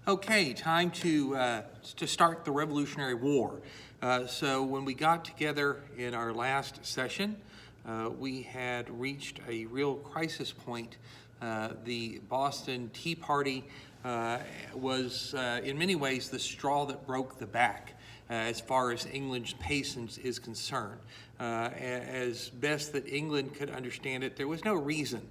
Okay, time to start the Revolutionary War. So when we got together in our last session, we had reached a real crisis point. The Boston Tea Party was in many ways the straw that broke the back as far as England's pace is concerned. As best that England could understand it, there was no reason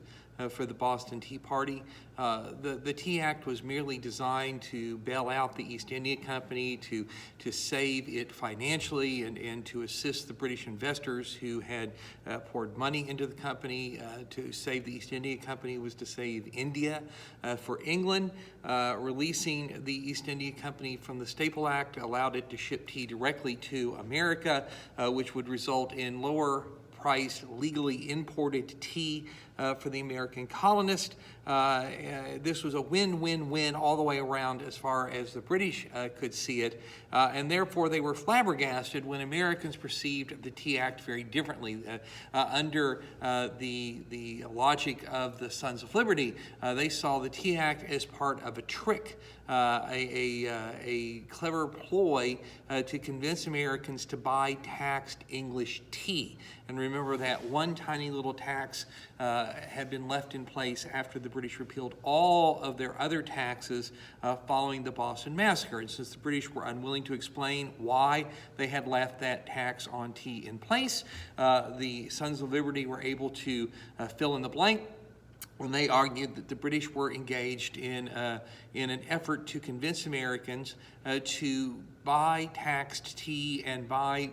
for the Boston Tea Party. The Tea Act was merely designed to bail out the East India Company, to save it financially, and to assist the British investors who had poured money into the company. To save the East India Company was to save India. For England, releasing the East India Company from the Staple Act allowed it to ship tea directly to America, which would result in lower priced, legally imported tea for the American colonist. This was a win-win-win all the way around as far as the British could see it, and therefore they were flabbergasted when Americans perceived the Tea Act very differently. Under the logic of the Sons of Liberty, they saw the Tea Act as part of a trick, a clever ploy to convince Americans to buy taxed English tea. And remember that one tiny little tax had been left in place after the British repealed all of their other taxes following the Boston Massacre. And since the British were unwilling to explain why they had left that tax on tea in place, the Sons of Liberty were able to fill in the blank when they argued that the British were engaged in an effort to convince Americans to buy taxed tea and buy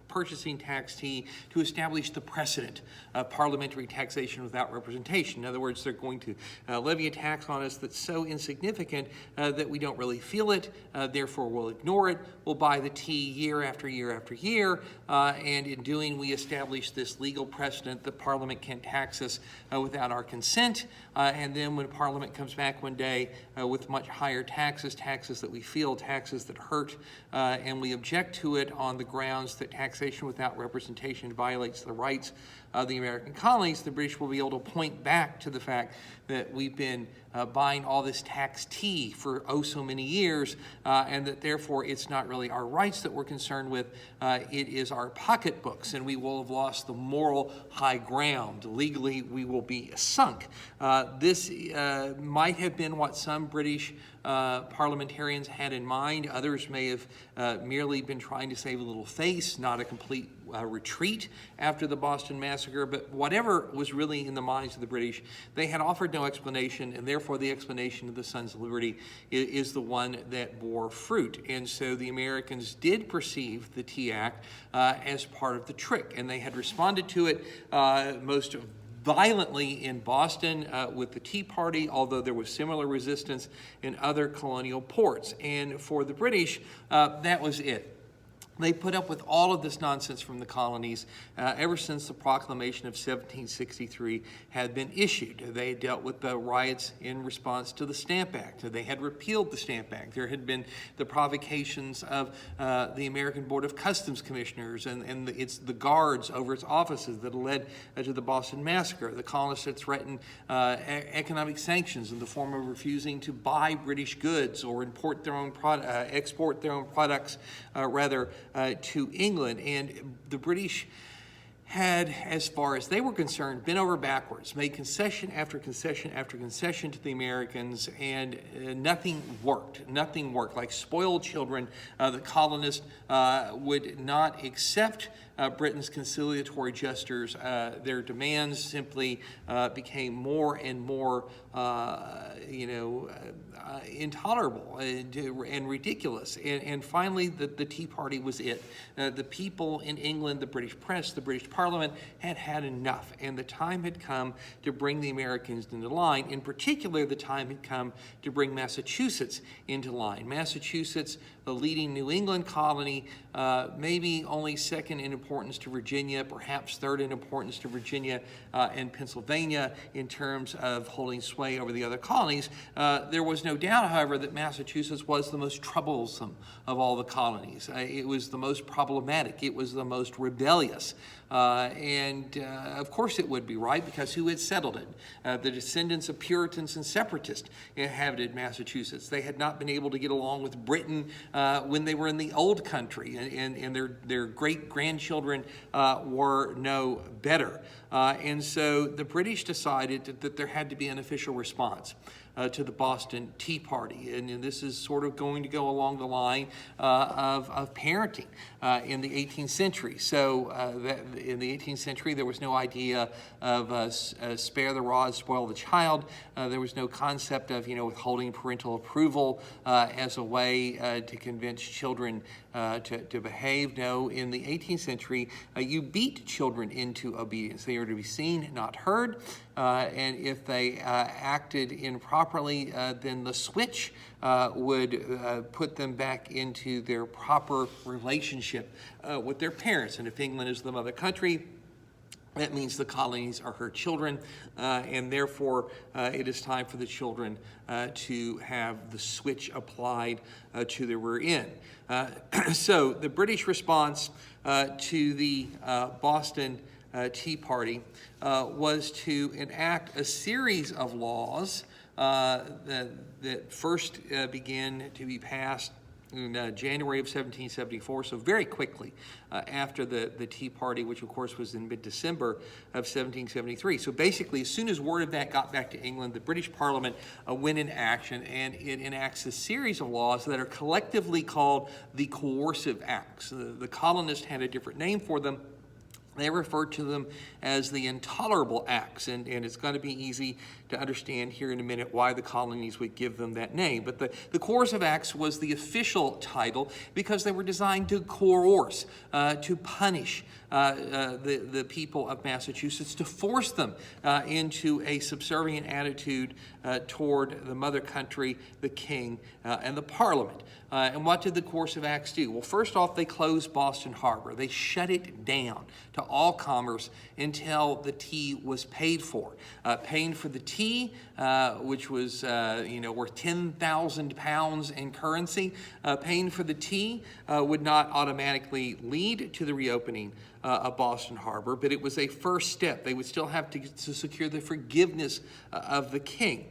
purchasing tax tea to establish the precedent of parliamentary taxation without representation. In other words, they're going to levy a tax on us that's so insignificant that we don't really feel it, therefore we'll ignore it. We'll buy the tea year after year after year, and in doing, we establish this legal precedent that Parliament can't tax us without our consent, and then when Parliament comes back one day with much higher taxes that we feel, taxes that hurt, and we object to it on the grounds that taxation without representation violates the rights of the American colonies, the British will be able to point back to the fact that we've been buying all this tax tea for oh so many years, and that therefore it's not really our rights that we're concerned with, it is our pocketbooks, and we will have lost the moral high ground. Legally, we will be sunk. This might have been what some British parliamentarians had in mind. Others may have merely been trying to save a little face, not a complete retreat after the Boston Massacre, but whatever was really in the minds of the British, they had offered no explanation, and therefore the explanation of the Sons of Liberty is the one that bore fruit. And so the Americans did perceive the Tea Act as part of the trick, and they had responded to it most violently in Boston with the Tea Party, although there was similar resistance in other colonial ports. And for the British, that was it. They put up with all of this nonsense from the colonies ever since the proclamation of 1763 had been issued. They had dealt with the riots in response to the Stamp Act. They had repealed the Stamp Act. There had been the provocations of the American Board of Customs Commissioners and it's the guards over its offices that led to the Boston Massacre. The colonists had threatened economic sanctions in the form of refusing to buy British goods or import their own export their own products, to England. And the British had, as far as they were concerned, been over backwards, made concession after concession after concession to the Americans, and nothing worked. Nothing worked. Like spoiled children, the colonists would not accept Britain's conciliatory gestures. Their demands simply became more and more, intolerable and ridiculous. And finally, the Tea Party was it. The people in England, the British press, the British Parliament had had enough, and the time had come to bring the Americans into line. In particular, the time had come to bring Massachusetts into line. Massachusetts, the leading New England colony, maybe only second in importance to Virginia, perhaps third in importance to Virginia and Pennsylvania in terms of holding sway over the other colonies. There was no doubt, however, that Massachusetts was the most troublesome of all the colonies. It was the most problematic. It was the most rebellious. Of course it would be, right? Because who had settled it? The descendants of Puritans and Separatists inhabited Massachusetts. They had not been able to get along with Britain when they were in the old country, and their great-grandchildren were no better. And so the British decided that there had to be an official response to the Boston Tea Party. And this is sort of going to go along the line of parenting in the 18th century. So in the 18th century, there was no idea of spare the rod, spoil the child. There was no concept of, withholding parental approval as a way to convince children to behave. No, in the 18th century, you beat children into obedience. They are to be seen, not heard. And if they acted improperly, then the switch would put them back into their proper relationship with their parents. And if England is the mother country, that means the colonies are her children, and therefore it is time for the children to have the switch applied to their rear end. So the British response to the Boston Tea Party was to enact a series of laws that first began to be passed in January of 1774, so very quickly after the Tea Party, which of course was in mid-December of 1773. So basically, as soon as word of that got back to England, the British Parliament went in action, and it enacts a series of laws that are collectively called the Coercive Acts. The colonists had a different name for them. They referred to them as the Intolerable Acts, and it's going to be easy to understand here in a minute why the colonies would give them that name. But the Coercive Acts was the official title because they were designed to coerce, to punish the people of Massachusetts, to force them into a subservient attitude toward the mother country, the king, and the parliament. And what did the Coercive Acts do? Well, first off, they closed Boston Harbor. They shut it down to all commerce until the tea was paid for. Paying for the tea, which was worth 10,000 pounds in currency, paying for the tea would not automatically lead to the reopening of Boston Harbor, but it was a first step. They would still have to secure the forgiveness of the king.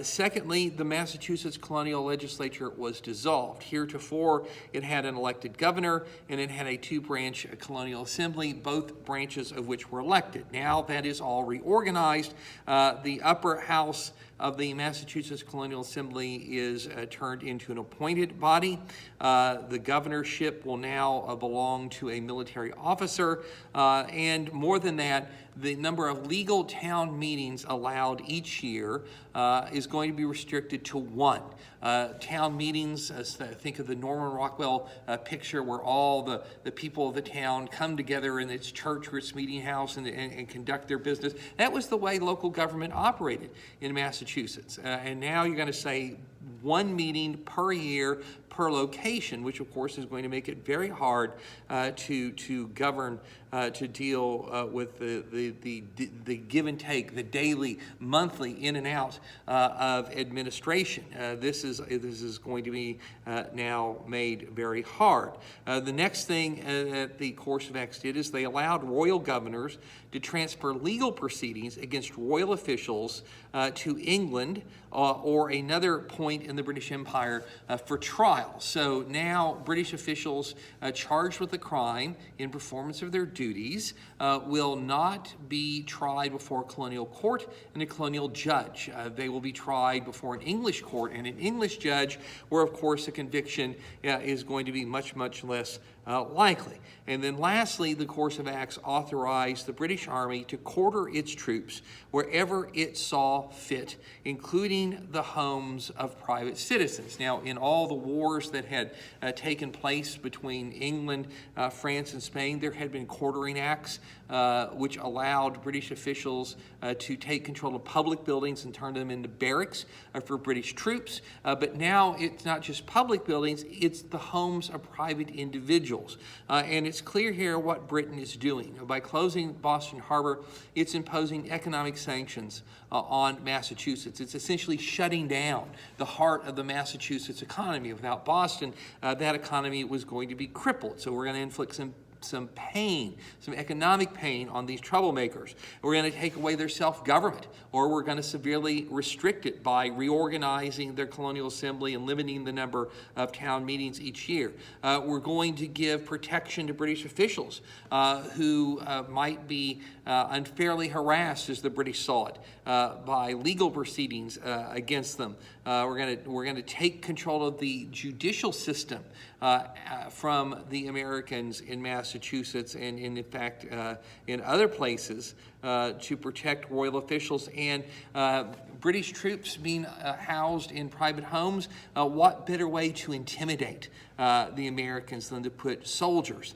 Secondly, the Massachusetts colonial legislature was dissolved. Heretofore, it had an elected governor, and it had a two-branch colonial assembly, both branches of which were elected. Now that is all reorganized. The upper house of the Massachusetts Colonial Assembly is turned into an appointed body. The governorship will now belong to a military officer, and more than that, the number of legal town meetings allowed each year is going to be restricted to one. Town meetings, think of the Norman Rockwell picture where all the people of the town come together in its church or its meeting house and conduct their business. That was the way local government operated in Massachusetts. And now you're going to say one meeting per year per location, which of course is going to make it very hard to govern, to deal with the give and take, the daily, monthly in and out of administration. This is going to be now made very hard. The next thing that the Coercive Acts did is they allowed royal governors to transfer legal proceedings against royal officials to England or another point in the British Empire for trial. So now British officials charged with a crime in performance of their duties will not be tried before a colonial court and a colonial judge. They will be tried before an English court and an English judge, where of course a conviction is going to be much, much less likely. And then lastly, the Coercive Acts authorized the British Army to quarter its troops wherever it saw fit, including the homes of private private citizens. Now, in all the wars that had taken place between England, France, and Spain, there had been quartering acts which allowed British officials to take control of public buildings and turn them into barracks for British troops. But now it's not just public buildings, it's the homes of private individuals. And it's clear here what Britain is doing. By closing Boston Harbor, it's imposing economic sanctions on Massachusetts. It's essentially shutting down the heart of the Massachusetts economy. Without Boston, that economy was going to be crippled. So we're going to inflict some pain, some economic pain on these troublemakers. We're going to take away their self-government, or we're going to severely restrict it by reorganizing their colonial assembly and limiting the number of town meetings each year. We're going to give protection to British officials who might be unfairly harassed, as the British saw it, by legal proceedings against them. We're going to take control of the judicial system from the Americans in Massachusetts and in fact in other places to protect royal officials. And British troops being housed in private homes, what better way to intimidate the Americans than to put soldiers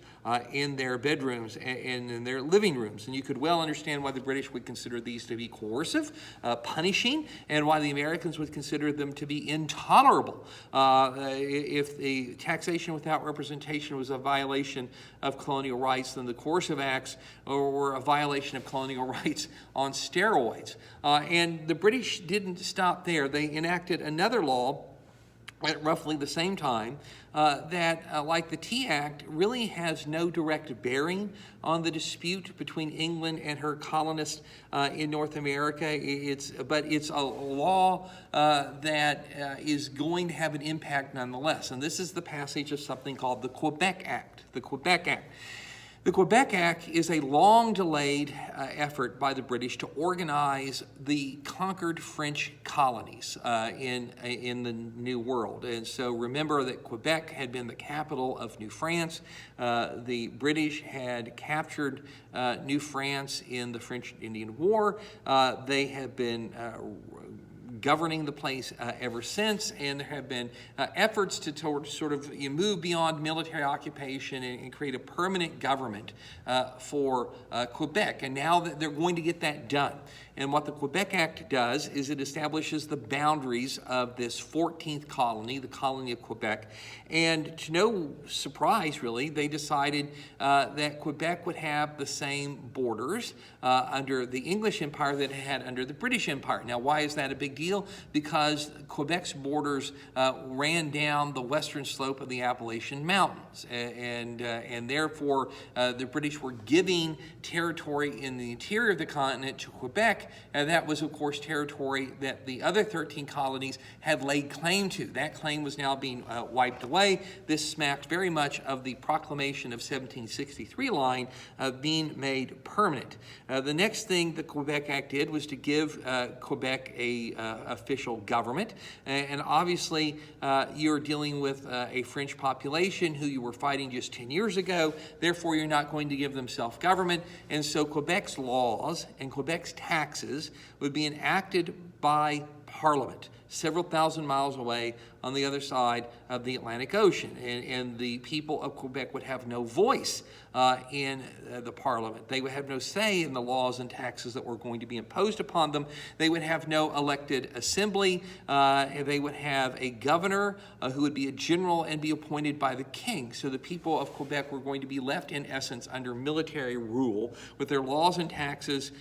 in their bedrooms and in their living rooms? And you could well understand why the British would consider these to be coercive, punishing, and why the Americans would consider them to be intolerable. If the taxation without representation was a violation of colonial rights, then the Coercive Acts were a violation of colonial rights on steroids. And the British didn't stop there. They enacted another law at roughly the same time that, like the Tea Act, really has no direct bearing on the dispute between England and her colonists in North America. But it's a law that is going to have an impact nonetheless. And this is the passage of something called the Quebec Act. The Quebec Act. The Quebec Act is a long-delayed effort by the British to organize the conquered French colonies in the New World. And so remember that Quebec had been the capital of New France. The British had captured New France in the French-Indian War. They have been governing the place ever since, and there have been efforts to sort of move beyond military occupation and create a permanent government for Quebec. And now that they're going to get that done. And what the Quebec Act does is it establishes the boundaries of this 14th colony, the colony of Quebec. And to no surprise, really, they decided that Quebec would have the same borders under the English Empire that it had under the British Empire. Now, why is that a big deal? Because Quebec's borders ran down the western slope of the Appalachian Mountains. And therefore, the British were giving territory in the interior of the continent to Quebec. And that was, of course, territory that the other 13 colonies had laid claim to. That claim was now being wiped away. This smacked very much of the Proclamation of 1763 line being made permanent. The next thing the Quebec Act did was to give Quebec a official government. And obviously, you're dealing with a French population who you were fighting just 10 years ago. Therefore, you're not going to give them self-government. And so Quebec's laws and Quebec's taxes would be enacted by Parliament several thousand miles away on the other side of the Atlantic Ocean. And the people of Quebec would have no voice in the Parliament. They would have no say in the laws and taxes that were going to be imposed upon them. They would have no elected assembly. They would have a governor who would be a general and be appointed by the king. So the people of Quebec were going to be left, in essence, under military rule with their laws and taxes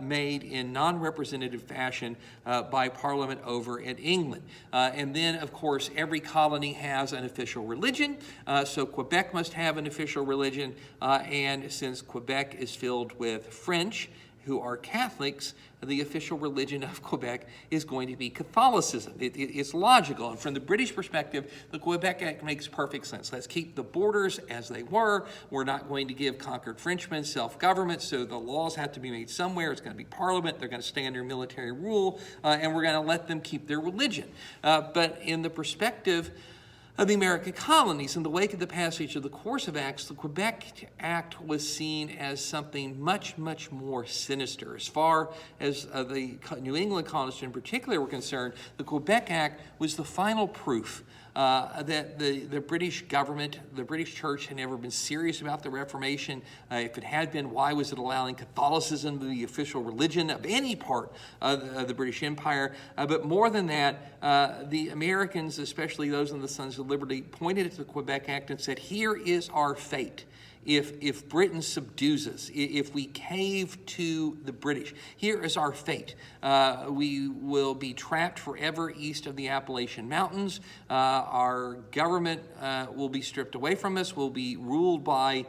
made in non-representative fashion by Parliament over at England. And then, of course, every colony has an official religion, so Quebec must have an official religion, and since Quebec is filled with French, who are Catholics, the official religion of Quebec is going to be Catholicism. It's logical. And from the British perspective, the Quebec Act makes perfect sense. Let's keep the borders as they were. We're not going to give conquered Frenchmen self-government, so the laws have to be made somewhere. It's going to be Parliament. They're going to stay under military rule, and we're going to let them keep their religion. But in the perspective of the American colonies. In the wake of the passage of the Coercive Acts, the Quebec Act was seen as something much, much more sinister. As far as the New England colonists in particular were concerned, the Quebec Act was the final proof that the British government, the British church, had never been serious about the Reformation. If it had been, why was it allowing Catholicism to be the official religion of any part of the British Empire? But more than that, the Americans, especially those in the Sons of Liberty, pointed at the Quebec Act and said, here is our fate. If Britain subdues us, if we cave to the British, here is our fate. We will be trapped forever east of the Appalachian Mountains. Our government will be stripped away from us. We'll be ruled by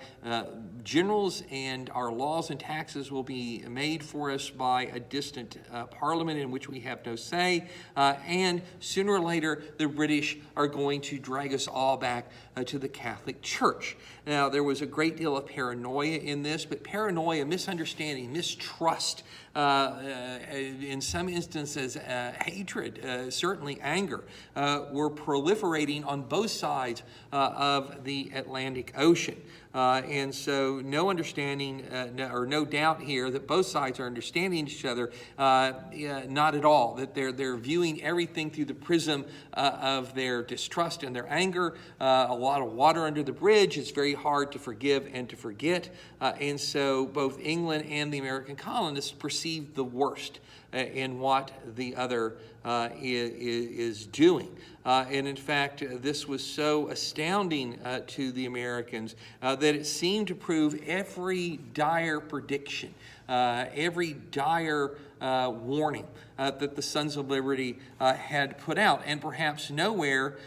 generals, and our laws and taxes will be made for us by a distant parliament in which we have no say. And sooner or later, the British are going to drag us all back to the Catholic Church. Now, there was a great deal of paranoia in this, but paranoia, misunderstanding, mistrust, in some instances hatred, certainly anger, were proliferating on both sides of the Atlantic Ocean. And so no understanding or no doubt here that both sides are understanding each other, not at all, that they're viewing everything through the prism of their distrust and their anger. A lot of water under the bridge. It's very hard to forgive and to forget. And so both England and the American colonists perceived the worst in what the other is doing. And in fact, this was so astounding to the Americans that it seemed to prove every dire prediction, every dire warning that the Sons of Liberty had put out. And perhaps nowhere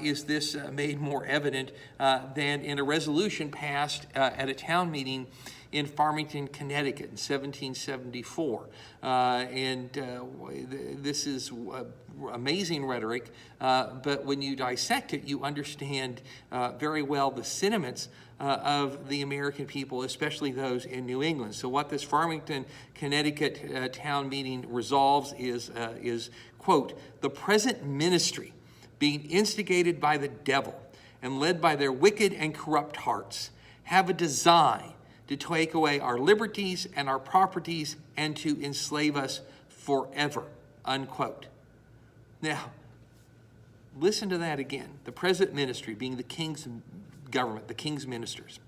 is this made more evident than in a resolution passed at a town meeting in Farmington, Connecticut in 1774. This is amazing rhetoric, but when you dissect it, you understand very well the sentiments of the American people, especially those in New England. So what this Farmington, Connecticut town meeting resolves is, quote, the present ministry being instigated by the devil and led by their wicked and corrupt hearts, have a design to take away our liberties and our properties and to enslave us forever, unquote. Now, listen to that again. The present ministry, being the king's government, the king's ministers,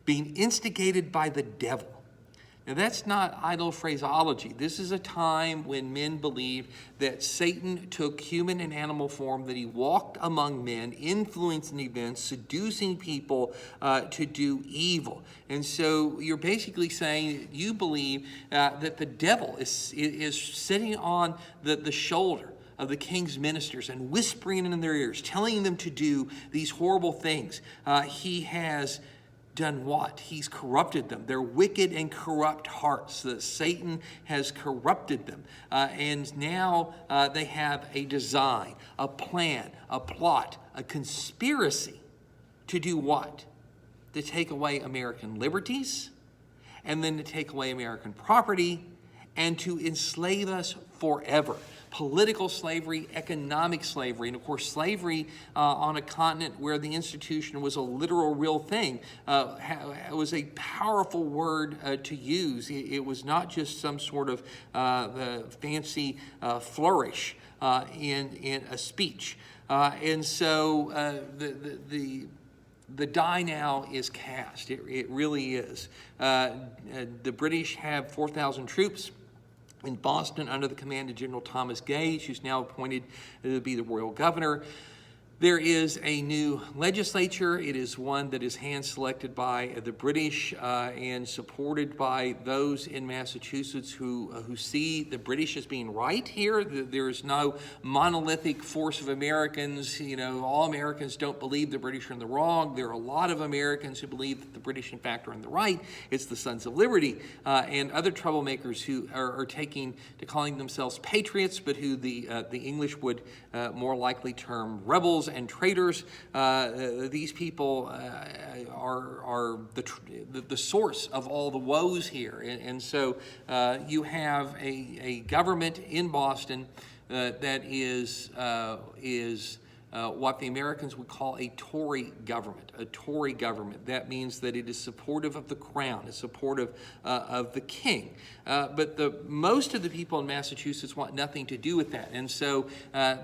being instigated by the devil. Now, that's not idle phraseology. This is a time when men believed that Satan took human and animal form, that he walked among men, influencing events, seducing people to do evil. And so you're basically saying you believe that the devil is sitting on the shoulder of the king's ministers and whispering in their ears, telling them to do these horrible things. He has done what? He's corrupted them. They're wicked and corrupt hearts. That Satan has corrupted them. And now they have a design, a plan, a plot, a conspiracy to do what? To take away American liberties, and then to take away American property, and to enslave us forever. Political slavery, economic slavery, and of course slavery on a continent where the institution was a literal real thing. It was a powerful word to use. It was not just some sort of fancy flourish in a speech. And so the die now is cast. It really is. The British have 4,000 troops in Boston under the command of General Thomas Gage, who's now appointed to be the royal governor. There is a new legislature. It is one that is hand-selected by the British and supported by those in Massachusetts who see the British as being right here. There is no monolithic force of Americans. You know, all Americans don't believe the British are in the wrong. There are a lot of Americans who believe that the British, in fact, are in the right. It's the Sons of Liberty and other troublemakers who are taking to calling themselves patriots, but who the English would more likely term rebels and traitors. These people are the source of all the woes here. And so you have a government in Boston that is what the Americans would call a Tory government. A Tory government. That means that it is supportive of the crown, it's supportive of the king. But most of the people in Massachusetts want nothing to do with that. And so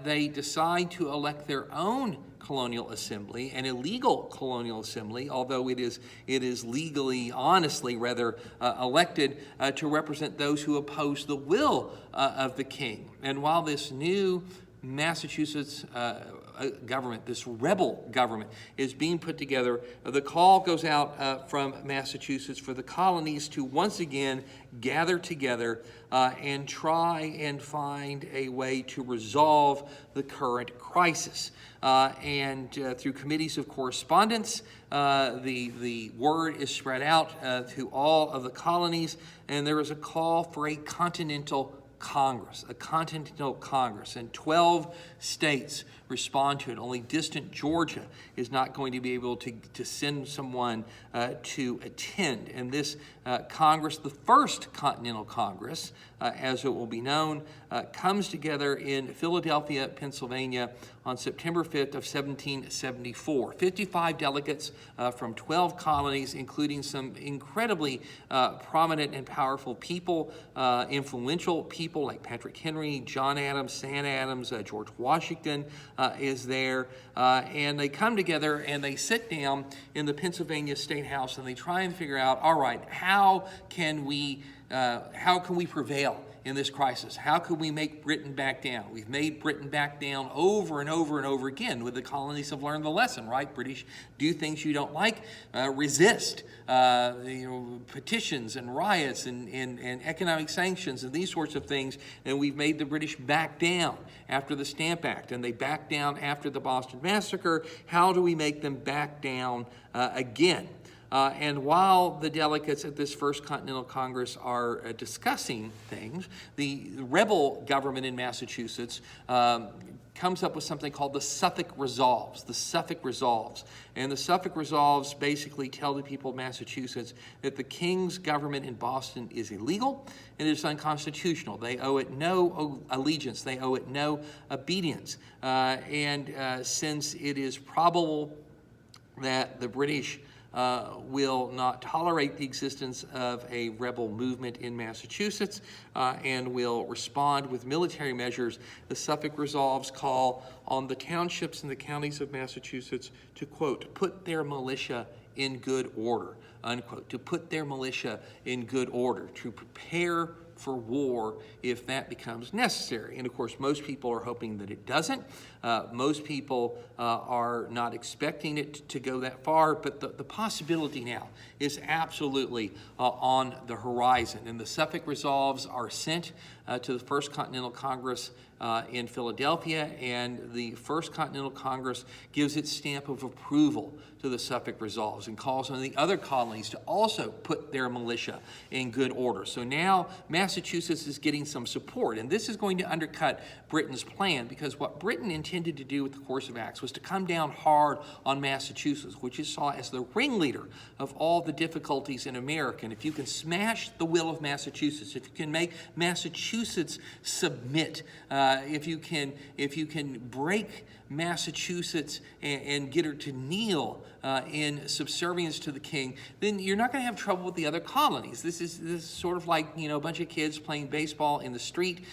they decide to elect their own colonial assembly, an illegal colonial assembly, although it is legally, honestly, rather, elected to represent those who oppose the will of the king. And while this new Massachusetts government, this rebel government, is being put together, the call goes out from Massachusetts for the colonies to once again gather together and try and find a way to resolve the current crisis. And through committees of correspondence, the word is spread out to all of the colonies, and there is a call for a Continental Congress, and 12 states respond to it. Only distant Georgia is not going to be able to send someone to attend. And this Congress, the first Continental Congress, as it will be known, comes together in Philadelphia, Pennsylvania on September 5th of 1774. 55 delegates from 12 colonies, including some incredibly prominent and powerful people, influential people like Patrick Henry, John Adams, Sam Adams, George Washington is there. And they come together and they sit down in the Pennsylvania State House and they try and figure out, all right, how can we prevail in this crisis? How can we make Britain back down? We've made Britain back down over and over and over again. With the colonies have learned the lesson, right? British do things you don't like, resist, petitions and riots and economic sanctions and these sorts of things. And we've made the British back down after the Stamp Act, and they backed down after the Boston Massacre. How do we make them back down again? And while the delegates at this first Continental Congress are discussing things, the rebel government in Massachusetts comes up with something called the Suffolk Resolves. The Suffolk Resolves. And the Suffolk Resolves basically tell the people of Massachusetts that the king's government in Boston is illegal and it is unconstitutional. They owe it no allegiance. They owe it no obedience. And since it is probable that the British will not tolerate the existence of a rebel movement in Massachusetts and will respond with military measures, the Suffolk Resolves call on the townships and the counties of Massachusetts to, quote, put their militia in good order, unquote, to put their militia in good order, to prepare for war if that becomes necessary. And of course, most people are hoping that it doesn't. Most people are not expecting it to go that far, but the possibility now is absolutely on the horizon. And the Suffolk Resolves are sent to the First Continental Congress in Philadelphia, and the First Continental Congress gives its stamp of approval to the Suffolk Resolves and calls on the other colonies to also put their militia in good order. So now Massachusetts is getting some support, and this is going to undercut Britain's plan, because what Britain intended to do with the Coercive Acts was to come down hard on Massachusetts, which is saw as the ringleader of all the difficulties in America. And if you can smash the will of Massachusetts, if you can make Massachusetts submit, if you can break Massachusetts and get her to kneel in subservience to the king, then you're not going to have trouble with the other colonies. This is sort of like, a bunch of kids playing baseball in the street.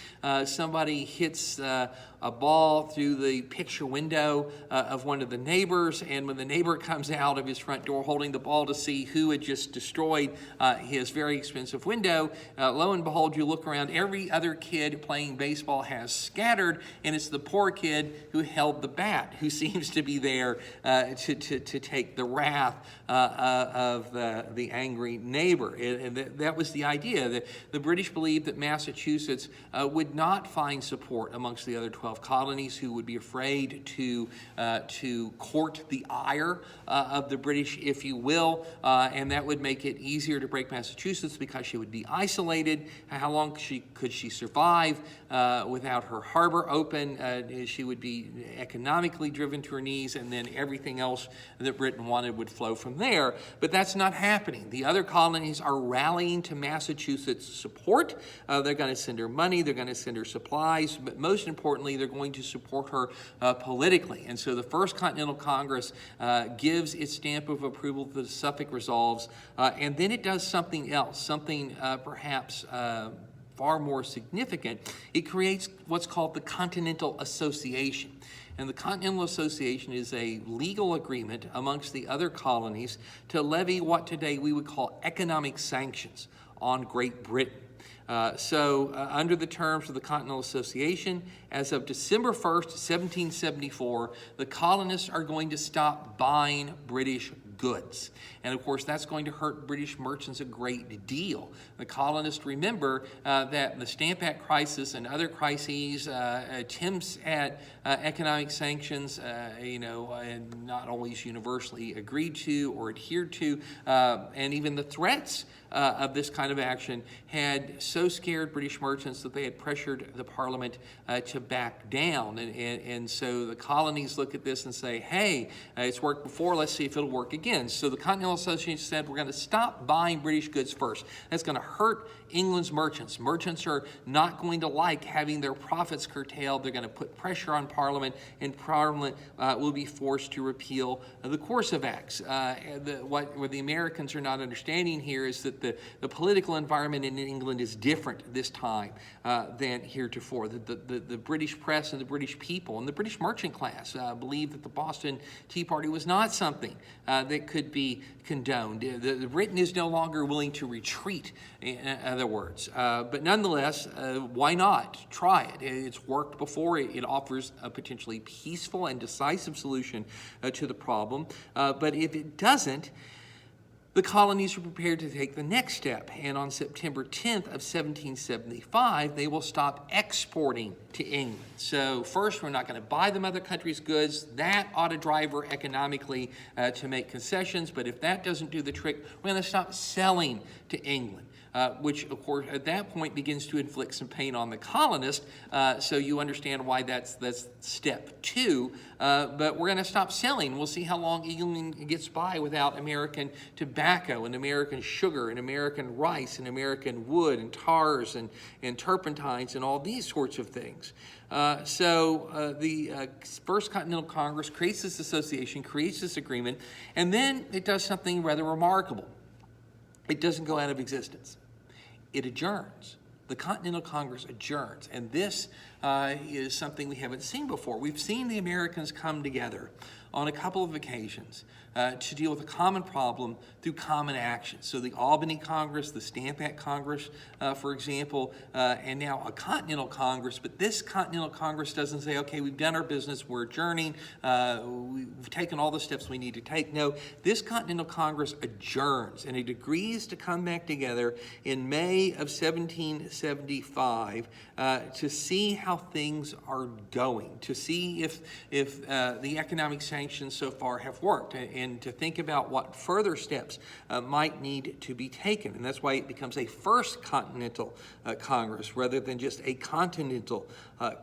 Somebody hits a ball through the picture window of one of the neighbors, and when the neighbor comes out of his front door holding the ball to see who had just destroyed his very expensive window, lo and behold, you look around, every other kid playing baseball has scattered, and it's the poor kid who held the bat who seems to be there to take the wrath of the angry neighbor. And that was the idea. That the British believed that Massachusetts would not find support amongst the other 12 colonies, who would be afraid to court the ire of the British, if you will, and that would make it easier to break Massachusetts because she would be isolated. How long could she survive without her harbor open? She would be economically driven to her knees, and then everything else that Britain Britain wanted would flow from there, but that's not happening. The other colonies are rallying to Massachusetts' support. They're going to send her money, they're going to send her supplies, but most importantly, they're going to support her politically. And so the First Continental Congress gives its stamp of approval to the Suffolk Resolves, and then it does something else, something perhaps far more significant. It creates what's called the Continental Association. And the Continental Association is a legal agreement amongst the other colonies to levy what today we would call economic sanctions on Great Britain. Under the terms of the Continental Association, as of December 1st, 1774, the colonists are going to stop buying British goods. And of course, that's going to hurt British merchants a great deal. The colonists remember that the Stamp Act crisis and other crises, attempts at economic sanctions, and not always universally agreed to or adhered to, and even the threats of this kind of action had so scared British merchants that they had pressured the Parliament to back down. And so the colonies look at this and say, hey, it's worked before, let's see if it'll work again. So the Continental Association said, we're going to stop buying British goods first. That's going to hurt England's merchants. Merchants are not going to like having their profits curtailed. They're going to put pressure on Parliament, and Parliament will be forced to repeal the Coercive Acts. What the Americans are not understanding here is that the political environment in England is different this time than heretofore. The British press and the British people and the British merchant class believed that the Boston Tea Party was not something that could be condoned. Britain is no longer willing to retreat, in other words. But nonetheless, why not try it? It's worked before. It offers a potentially peaceful and decisive solution to the problem. But if it doesn't, the colonies are prepared to take the next step, and on September 10th of 1775, they will stop exporting to England. So first, we're not going to buy them other countries' goods. That ought to drive her economically to make concessions, but if that doesn't do the trick, we're going to stop selling to England. Which, of course, at that point begins to inflict some pain on the colonist. So you understand why that's step two. But we're going to stop selling. We'll see how long England gets by without American tobacco and American sugar and American rice and American wood and tars and turpentines and all these sorts of things. The First Continental Congress creates this association, creates this agreement, and then it does something rather remarkable. It doesn't go out of existence. It adjourns. The Continental Congress adjourns, and this is something we haven't seen before. We've seen the Americans come together on a couple of occasions to deal with a common problem through common action. So the Albany Congress, the Stamp Act Congress, for example, and now a Continental Congress. But this Continental Congress doesn't say, okay, we've done our business, we're adjourning, we've taken all the steps we need to take. No, this Continental Congress adjourns, and it agrees to come back together in May of 1775 to see how things are going, to see if the economic sanctions so far have worked, and to think about what further steps might need to be taken. And that's why it becomes a First Continental Congress rather than just a Continental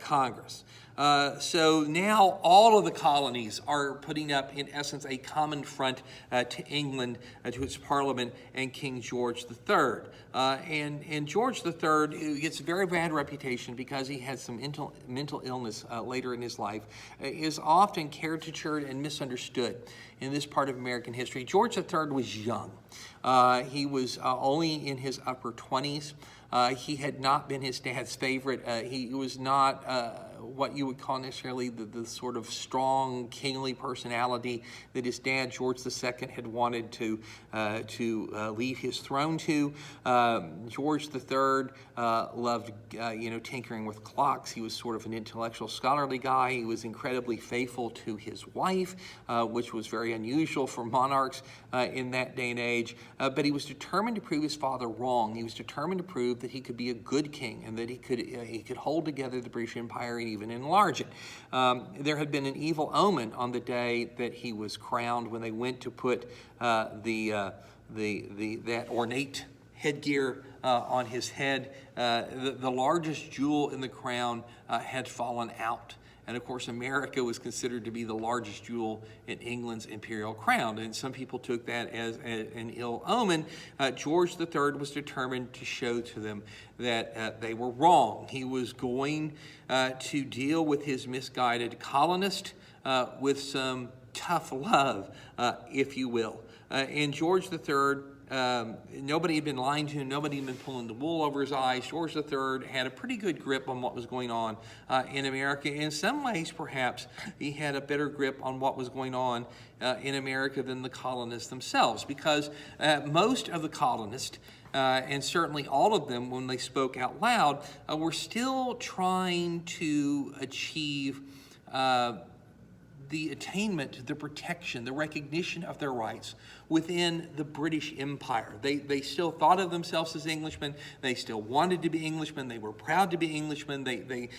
Congress. So now all of the colonies are putting up, in essence, a common front to England, to its Parliament, and King George III. And George III gets a very bad reputation because he had some mental illness later in his life, is often caricatured and misunderstood in this part of American history. George III was young. He was only in his upper 20s. He had not been his dad's favorite. He was not what you would call necessarily the sort of strong, kingly personality that his dad, George II, had wanted to leave his throne to. George III loved, tinkering with clocks. He was sort of an intellectual, scholarly guy. He was incredibly faithful to his wife, which was very unusual for monarchs in that day and age. But he was determined to prove his father wrong. He was determined to prove that he could be a good king and that he could hold together the British Empire and even enlarge it. There had been an evil omen on the day that he was crowned when they went to put that ornate headgear on his head. The largest jewel in the crown had fallen out. And of course, America was considered to be the largest jewel in England's imperial crown. And some people took that as an ill omen. George III was determined to show to them that they were wrong. He was going to deal with his misguided colonist with some tough love, if you will. And George III, nobody had been lying to him. Nobody had been pulling the wool over his eyes. George III had a pretty good grip on what was going on in America. In some ways, perhaps, he had a better grip on what was going on in America than the colonists themselves, because most of the colonists, and certainly all of them, when they spoke out loud, were still trying to achieve the attainment, the protection, the recognition of their rights within the British Empire. They still thought of themselves as Englishmen. They still wanted to be Englishmen. They were proud to be Englishmen. They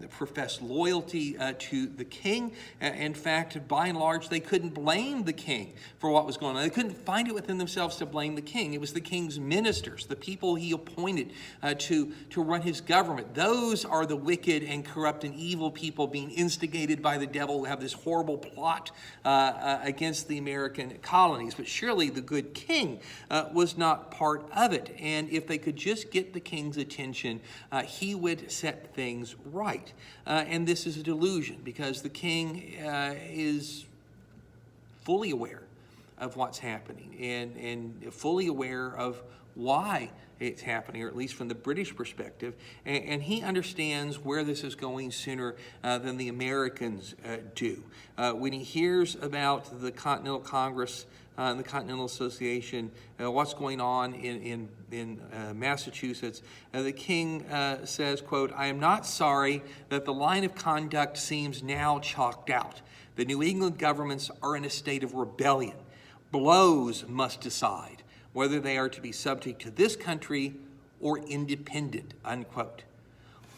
professed loyalty to the king. In fact, by and large, they couldn't blame the king for what was going on. They couldn't find it within themselves to blame the king. It was the king's ministers, the people he appointed to run his government. Those are the wicked and corrupt and evil people being instigated by the devil who have this horrible plot against the American colonies. But surely the good king was not part of it. And if they could just get the king's attention, he would set things right. And this is a delusion, because the king is fully aware of what's happening and fully aware of why it's happening, or at least from the British perspective, and he understands where this is going sooner than the Americans do. When he hears about the Continental Congress and the Continental Association, what's going on in Massachusetts, the king says, quote, "I am not sorry that the line of conduct seems now chalked out. The New England governments are in a state of rebellion. Blows must decide whether they are to be subject to this country or independent," unquote.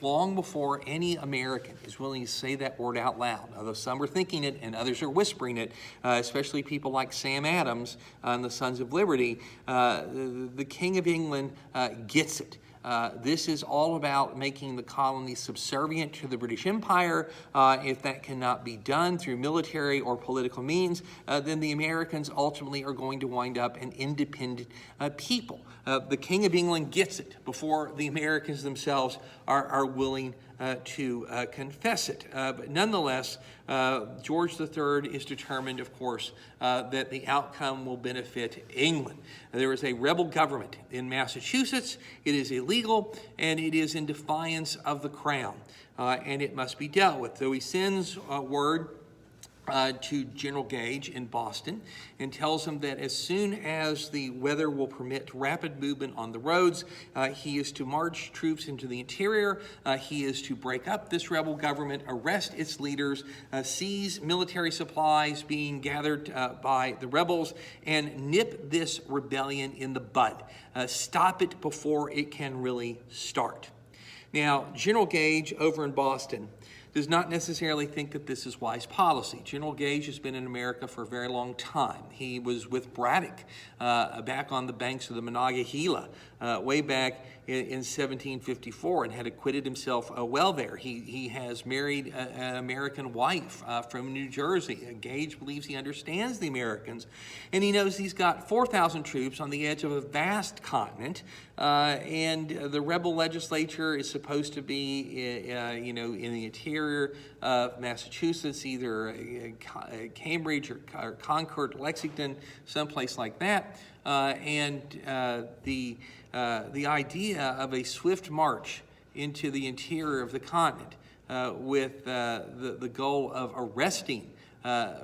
Long before any American is willing to say that word out loud, although some are thinking it and others are whispering it, especially people like Sam Adams and the Sons of Liberty, the King of England gets it. This is all about making the colonies subservient to the British Empire. If that cannot be done through military or political means, then the Americans ultimately are going to wind up an independent people. The King of England gets it before the Americans themselves are willing to confess it. But nonetheless, George III is determined, of course, that the outcome will benefit England. There is a rebel government in Massachusetts. It is illegal, and it is in defiance of the crown, and it must be dealt with. So he sends word to General Gage in Boston and tells him that as soon as the weather will permit rapid movement on the roads, he is to march troops into the interior. He is to break up this rebel government, arrest its leaders, seize military supplies being gathered by the rebels, and nip this rebellion in the bud. Stop it before it can really start. Now, General Gage over in Boston does not necessarily think that this is wise policy. General Gage has been in America for a very long time. He was with Braddock back on the banks of the Monongahela way back in 1754 and had acquitted himself well there. He has married an American wife from New Jersey. Gage believes he understands the Americans, and he knows he's got 4,000 troops on the edge of a vast continent, and the rebel legislature is supposed to be, in the interior of Massachusetts, either Cambridge or Concord, Lexington, someplace like that, and the idea of a swift march into the interior of the continent with the goal of arresting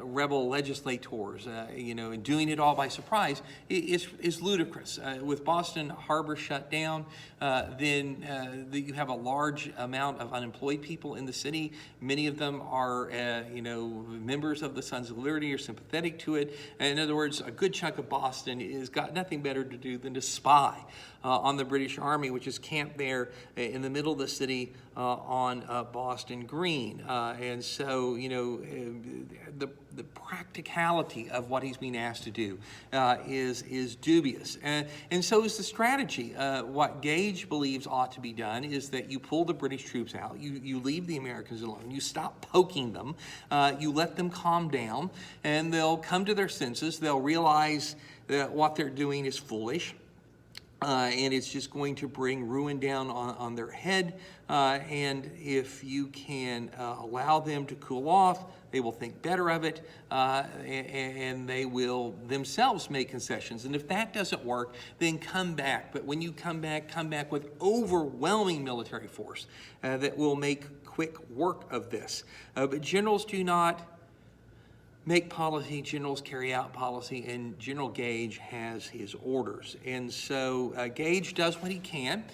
rebel legislators, and doing it all by surprise is ludicrous. With Boston Harbor shut down, then you have a large amount of unemployed people in the city. Many of them are, members of the Sons of Liberty, are sympathetic to it. In other words, a good chunk of Boston has got nothing better to do than to spy on the British Army, which is camped there in the middle of the city on Boston Green. And so, the practicality of what he's being asked to do is dubious. And so is the strategy. What Gage believes ought to be done is that you pull the British troops out, you leave the Americans alone, you stop poking them, you let them calm down, and they'll come to their senses, they'll realize that what they're doing is foolish. And it's just going to bring ruin down on their head. And if you can allow them to cool off, they will think better of it, and they will themselves make concessions. And if that doesn't work, then come back. But when you come back with overwhelming military force that will make quick work of this. But generals do not make policy, generals carry out policy, and General Gage has his orders. And so Gage does what he can.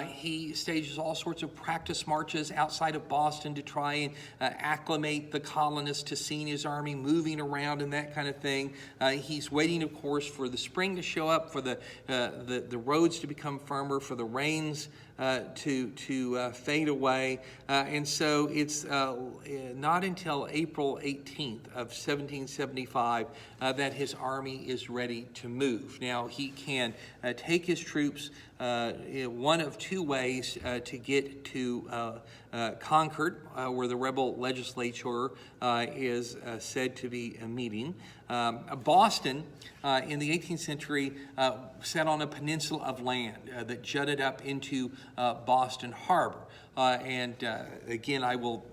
He stages all sorts of practice marches outside of Boston to try and acclimate the colonists to seeing his army moving around and that kind of thing. He's waiting, of course, for the spring to show up, for the roads to become firmer, for the rains to fade away. And so it's not until April 18th of 1775 that his army is ready to move. Now, he can take his troops one of two ways to get to Concord, where the rebel legislature is said to be meeting. Boston, in the 18th century, sat on a peninsula of land that jutted up into Boston Harbor. Again, I will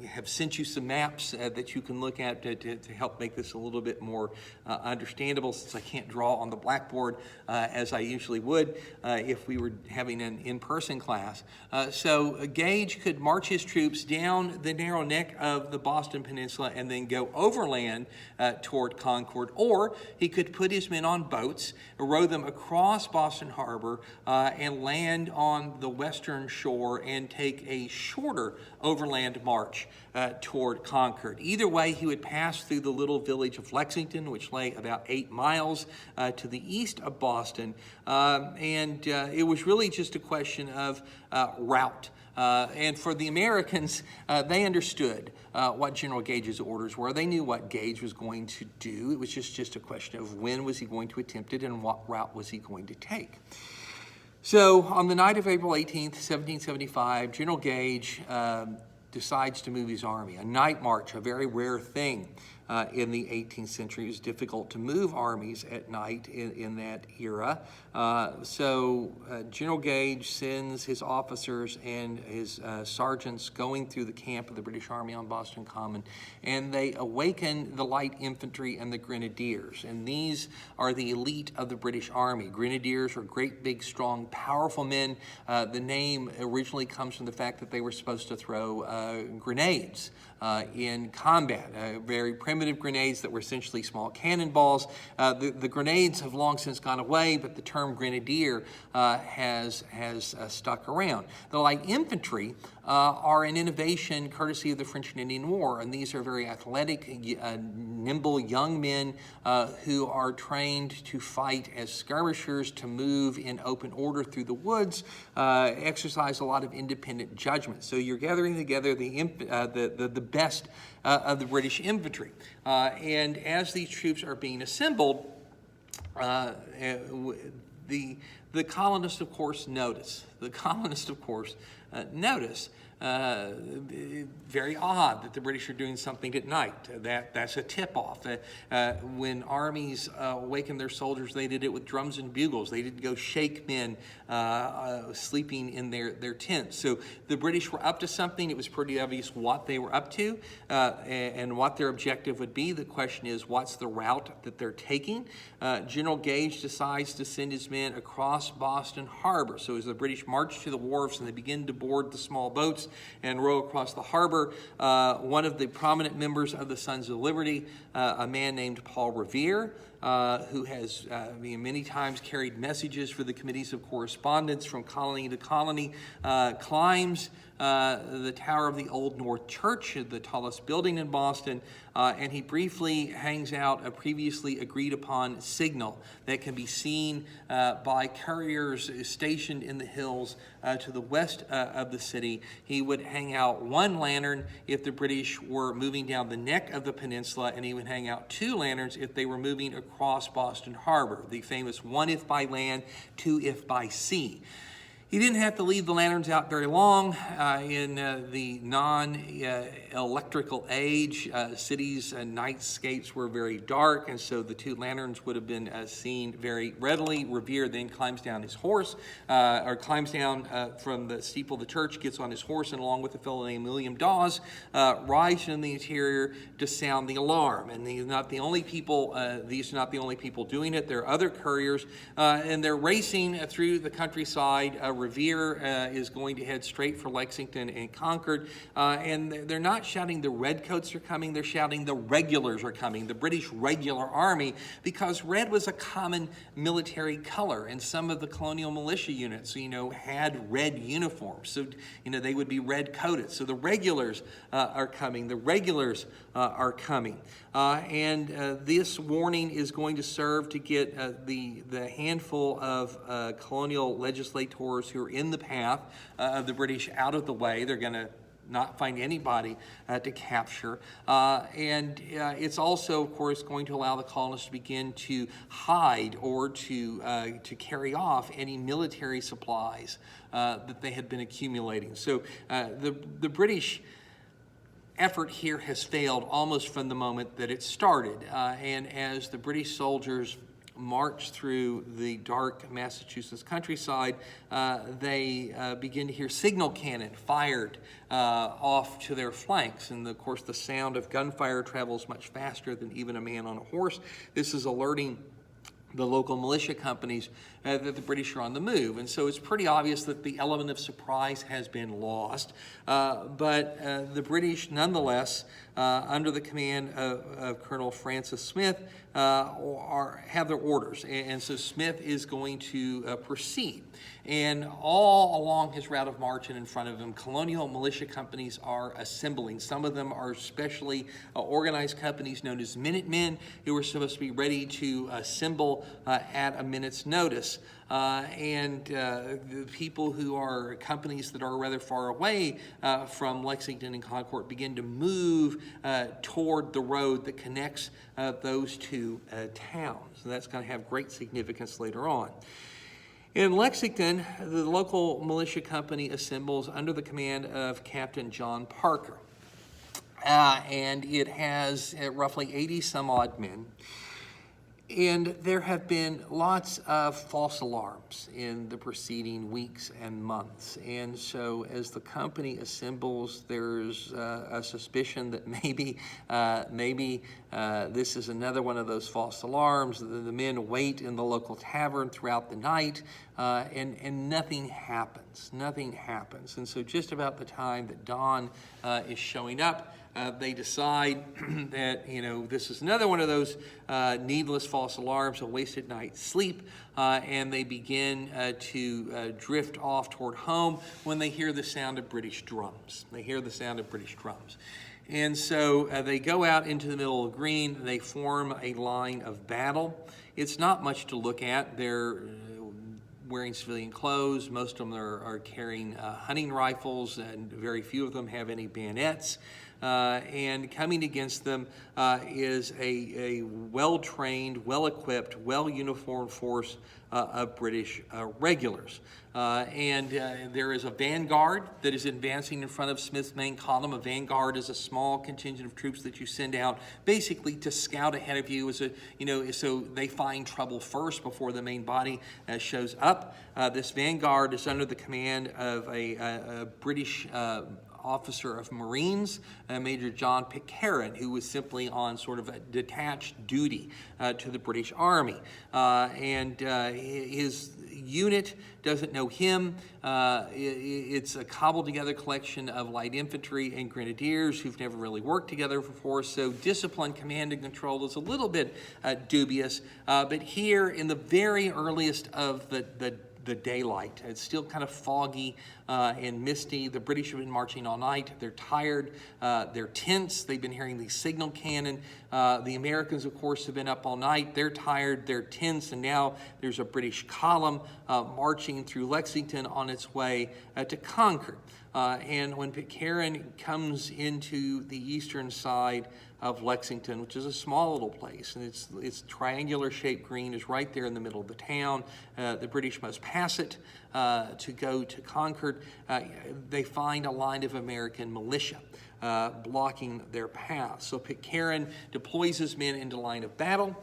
have sent you some maps that you can look at to help make this a little bit more understandable, since I can't draw on the blackboard as I usually would if we were having an in-person class. So Gage could march his troops down the narrow neck of the Boston Peninsula and then go overland toward Concord, or he could put his men on boats, row them across Boston Harbor, and land on the western shore and take a shorter overland march toward Concord. Either way, he would pass through the little village of Lexington, which lay about 8 miles to the east of Boston, and it was really just a question of route. And for the Americans, they understood what General Gage's orders were. They knew what Gage was going to do. It was just a question of when was he going to attempt it and what route was he going to take. So on the night of April 18th, 1775, General Gage decides to move his army. A night march, a very rare thing in the 18th century. It was difficult to move armies at night in that era. So General Gage sends his officers and his sergeants going through the camp of the British Army on Boston Common, and they awaken the light infantry and the grenadiers. And these are the elite of the British Army. Grenadiers are great, big, strong, powerful men. The name originally comes from the fact that they were supposed to throw grenades in combat, very primitive grenades that were essentially small cannonballs. The grenades have long since gone away, but the term grenadier has stuck around. The light infantry are an innovation courtesy of the French and Indian War, and these are very athletic, nimble young men who are trained to fight as skirmishers, to move in open order through the woods, exercise a lot of independent judgment. So you're gathering together the best of the British infantry. And as these troops are being assembled, the colonists, of course, notice. The colonists, of course, notice. Very odd that the British are doing something at night. That's a tip-off. When armies awakened their soldiers, they did it with drums and bugles. They didn't go shake men sleeping in their tents. So the British were up to something. It was pretty obvious what they were up to and what their objective would be. The question is, what's the route that they're taking? General Gage decides to send his men across Boston Harbor. So as the British march to the wharves and they begin to board the small boats and row across the harbor, one of the prominent members of the Sons of Liberty, a man named Paul Revere, who has many times carried messages for the committees of correspondence from colony to colony, climbs the tower of the Old North Church, the tallest building in Boston, and he briefly hangs out a previously agreed upon signal that can be seen by couriers stationed in the hills to the west of the city. He would hang out one lantern if the British were moving down the neck of the peninsula, and he would hang out two lanterns if they were moving across Boston Harbor, the famous one if by land, two if by sea. He didn't have to leave the lanterns out very long. In the non-electrical age, cities' nightscapes were very dark, and so the two lanterns would have been seen very readily. Revere then climbs down his horse, or climbs down from the steeple of the church, gets on his horse, and along with a fellow named William Dawes, rides in the interior to sound the alarm. And these are not the only people doing it. There are other couriers, and they're racing through the countryside. Revere is going to head straight for Lexington and Concord, and they're not shouting the redcoats are coming, they're shouting the regulars are coming, the British regular army, because red was a common military color, and some of the colonial militia units, had red uniforms, so, they would be red-coated. So the regulars are coming, the regulars are coming. And this warning is going to serve to get the handful of colonial legislators who are in the path of the British out of the way. They're going to not find anybody to capture. And it's also, of course, going to allow the colonists to begin to hide or to carry off any military supplies that they had been accumulating. So the British effort here has failed almost from the moment that it started. And as the British soldiers march through the dark Massachusetts countryside, they begin to hear signal cannon fired off to their flanks. And of course, the sound of gunfire travels much faster than even a man on a horse. This is alerting the local militia companies that the British are on the move. And so it's pretty obvious that the element of surprise has been lost. But the British, nonetheless, under the command of Colonel Francis Smith, have their orders. And so Smith is going to proceed. And all along his route of march and in front of him, colonial militia companies are assembling. Some of them are specially organized companies known as Minutemen, who are supposed to be ready to assemble at a minute's notice. And the people who are companies that are rather far away from Lexington and Concord begin to move toward the road that connects those two towns. And that's going to have great significance later on. In Lexington, the local militia company assembles under the command of Captain John Parker. And it has roughly 80 some odd men. And there have been lots of false alarms in the preceding weeks and months. And so as the company assembles, there's a suspicion that maybe this is another one of those false alarms. The men wait in the local tavern throughout the night, and nothing happens. Nothing happens. And so just about the time that dawn is showing up, they decide that, this is another one of those needless false alarms, a wasted night's sleep, and they begin to drift off toward home when they hear the sound of British drums. And so they go out into the middle of the green, they form a line of battle. It's not much to look at. They're wearing civilian clothes. Most of them are carrying hunting rifles, and very few of them have any bayonets. And coming against them is a well-trained, well-equipped, well-uniformed force of British regulars. And there is a vanguard that is advancing in front of Smith's main column. A vanguard is a small contingent of troops that you send out basically to scout ahead of you, so they find trouble first before the main body shows up. This vanguard is under the command of a British officer of Marines, Major John Pitcairn, who was simply on sort of a detached duty to the British Army. And his unit doesn't know him. It's a cobbled together collection of light infantry and grenadiers who've never really worked together before, so discipline, command, and control is a little bit dubious. But here, in the very earliest of the the daylight. It's still kind of foggy and misty. The British have been marching all night. They're tired. They're tense. They've been hearing these signal cannon. The Americans, of course, have been up all night. They're tired. They're tense. And now there's a British column marching through Lexington on its way to Concord. And when Pitcairn comes into the eastern side of Lexington, which is a small little place, and its triangular shaped green is right there in the middle of the town. The British must pass it to go to Concord. They find a line of American militia blocking their path. So Pitcairn deploys his men into line of battle.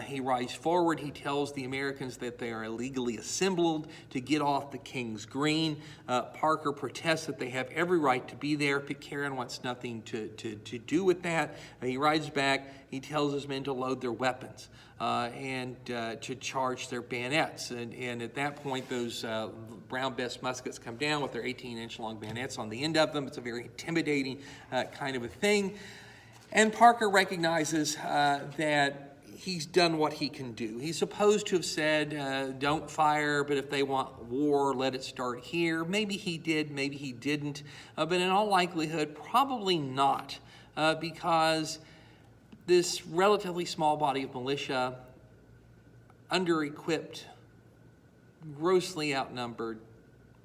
He rides forward. He tells the Americans that they are illegally assembled to get off the King's Green. Parker protests that they have every right to be there. Pitcairn wants nothing to do with that. He rides back. He tells his men to load their weapons and to charge their bayonets. And at that point, those Brown Bess muskets come down with their 18-inch long bayonets on the end of them. It's a very intimidating kind of a thing. And Parker recognizes that he's done what he can do. He's supposed to have said, don't fire, but if they want war, let it start here. Maybe he did, maybe he didn't. But in all likelihood, probably not, because this relatively small body of militia, under-equipped, grossly outnumbered,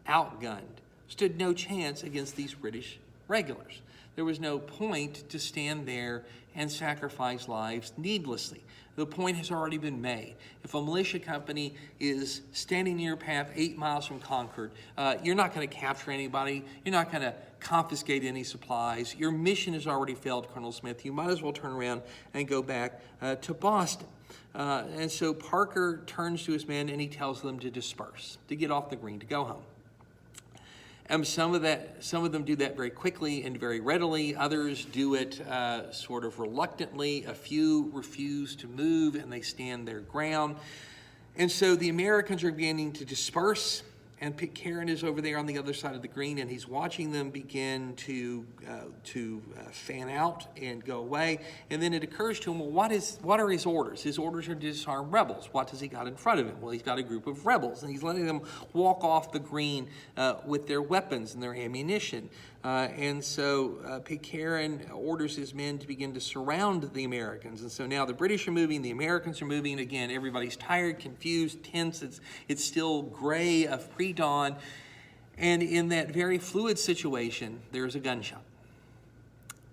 outgunned, stood no chance against these British regulars. There was no point to stand there and sacrifice lives needlessly. The point has already been made. If a militia company is standing in your path 8 miles from Concord, you're not going to capture anybody. You're not going to confiscate any supplies. Your mission has already failed, Colonel Smith. You might as well turn around and go back to Boston. And so Parker turns to his men and he tells them to disperse, to get off the green, to go home. Some of them do that very quickly and very readily. Others do it sort of reluctantly. A few refuse to move and they stand their ground. And so the Americans are beginning to disperse, and Pitcairn is over there on the other side of the green, and he's watching them begin to fan out and go away. And then it occurs to him, well, what are his orders? His orders are to disarm rebels. What does he got in front of him? Well, he's got a group of rebels, and he's letting them walk off the green with their weapons and their ammunition. And so Pitcairn orders his men to begin to surround the Americans. And so now the British are moving, the Americans are moving. Again, everybody's tired, confused, tense. It's still gray of pre-dawn. And in that very fluid situation, there's a gunshot.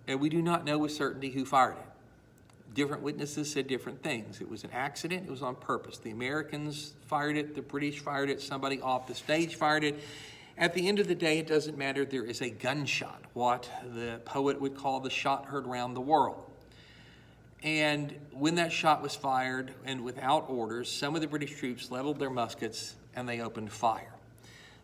And we do not know with certainty who fired it. Different witnesses said different things. It was an accident. It was on purpose. The Americans fired it. The British fired it. Somebody off the stage fired it. At the end of the day, it doesn't matter. There is a gunshot, what the poet would call the shot heard round the world. And when that shot was fired, and without orders, some of the British troops leveled their muskets and they opened fire.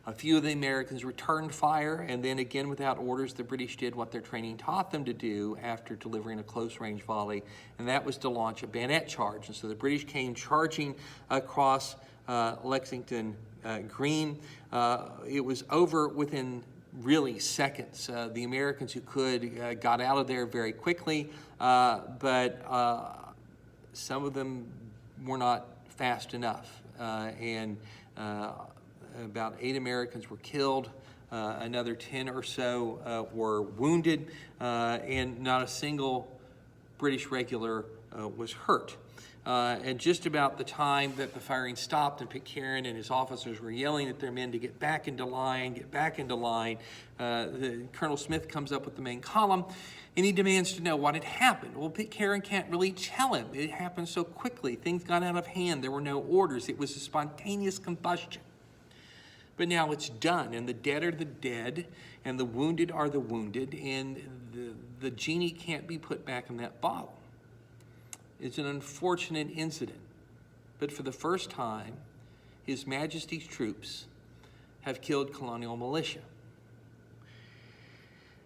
A few of the Americans returned fire, and then again without orders, the British did what their training taught them to do after delivering a close-range volley, and that was to launch a bayonet charge. And so the British came charging across Lexington Green. It was over within really seconds. The Americans who could got out of there very quickly, but some of them were not fast enough. And about 8 Americans were killed. Another 10 or so were wounded, and not a single British regular was hurt. And just about the time that the firing stopped and Pitcairn and his officers were yelling at their men to get back into line, Colonel Smith comes up with the main column, and he demands to know what had happened. Well, Pitcairn can't really tell him. It happened so quickly. Things got out of hand. There were no orders. It was a spontaneous combustion. But now it's done, and the dead are the dead, and the wounded are the wounded, and the genie can't be put back in that bottle. It's an unfortunate incident, but for the first time, His Majesty's troops have killed colonial militia.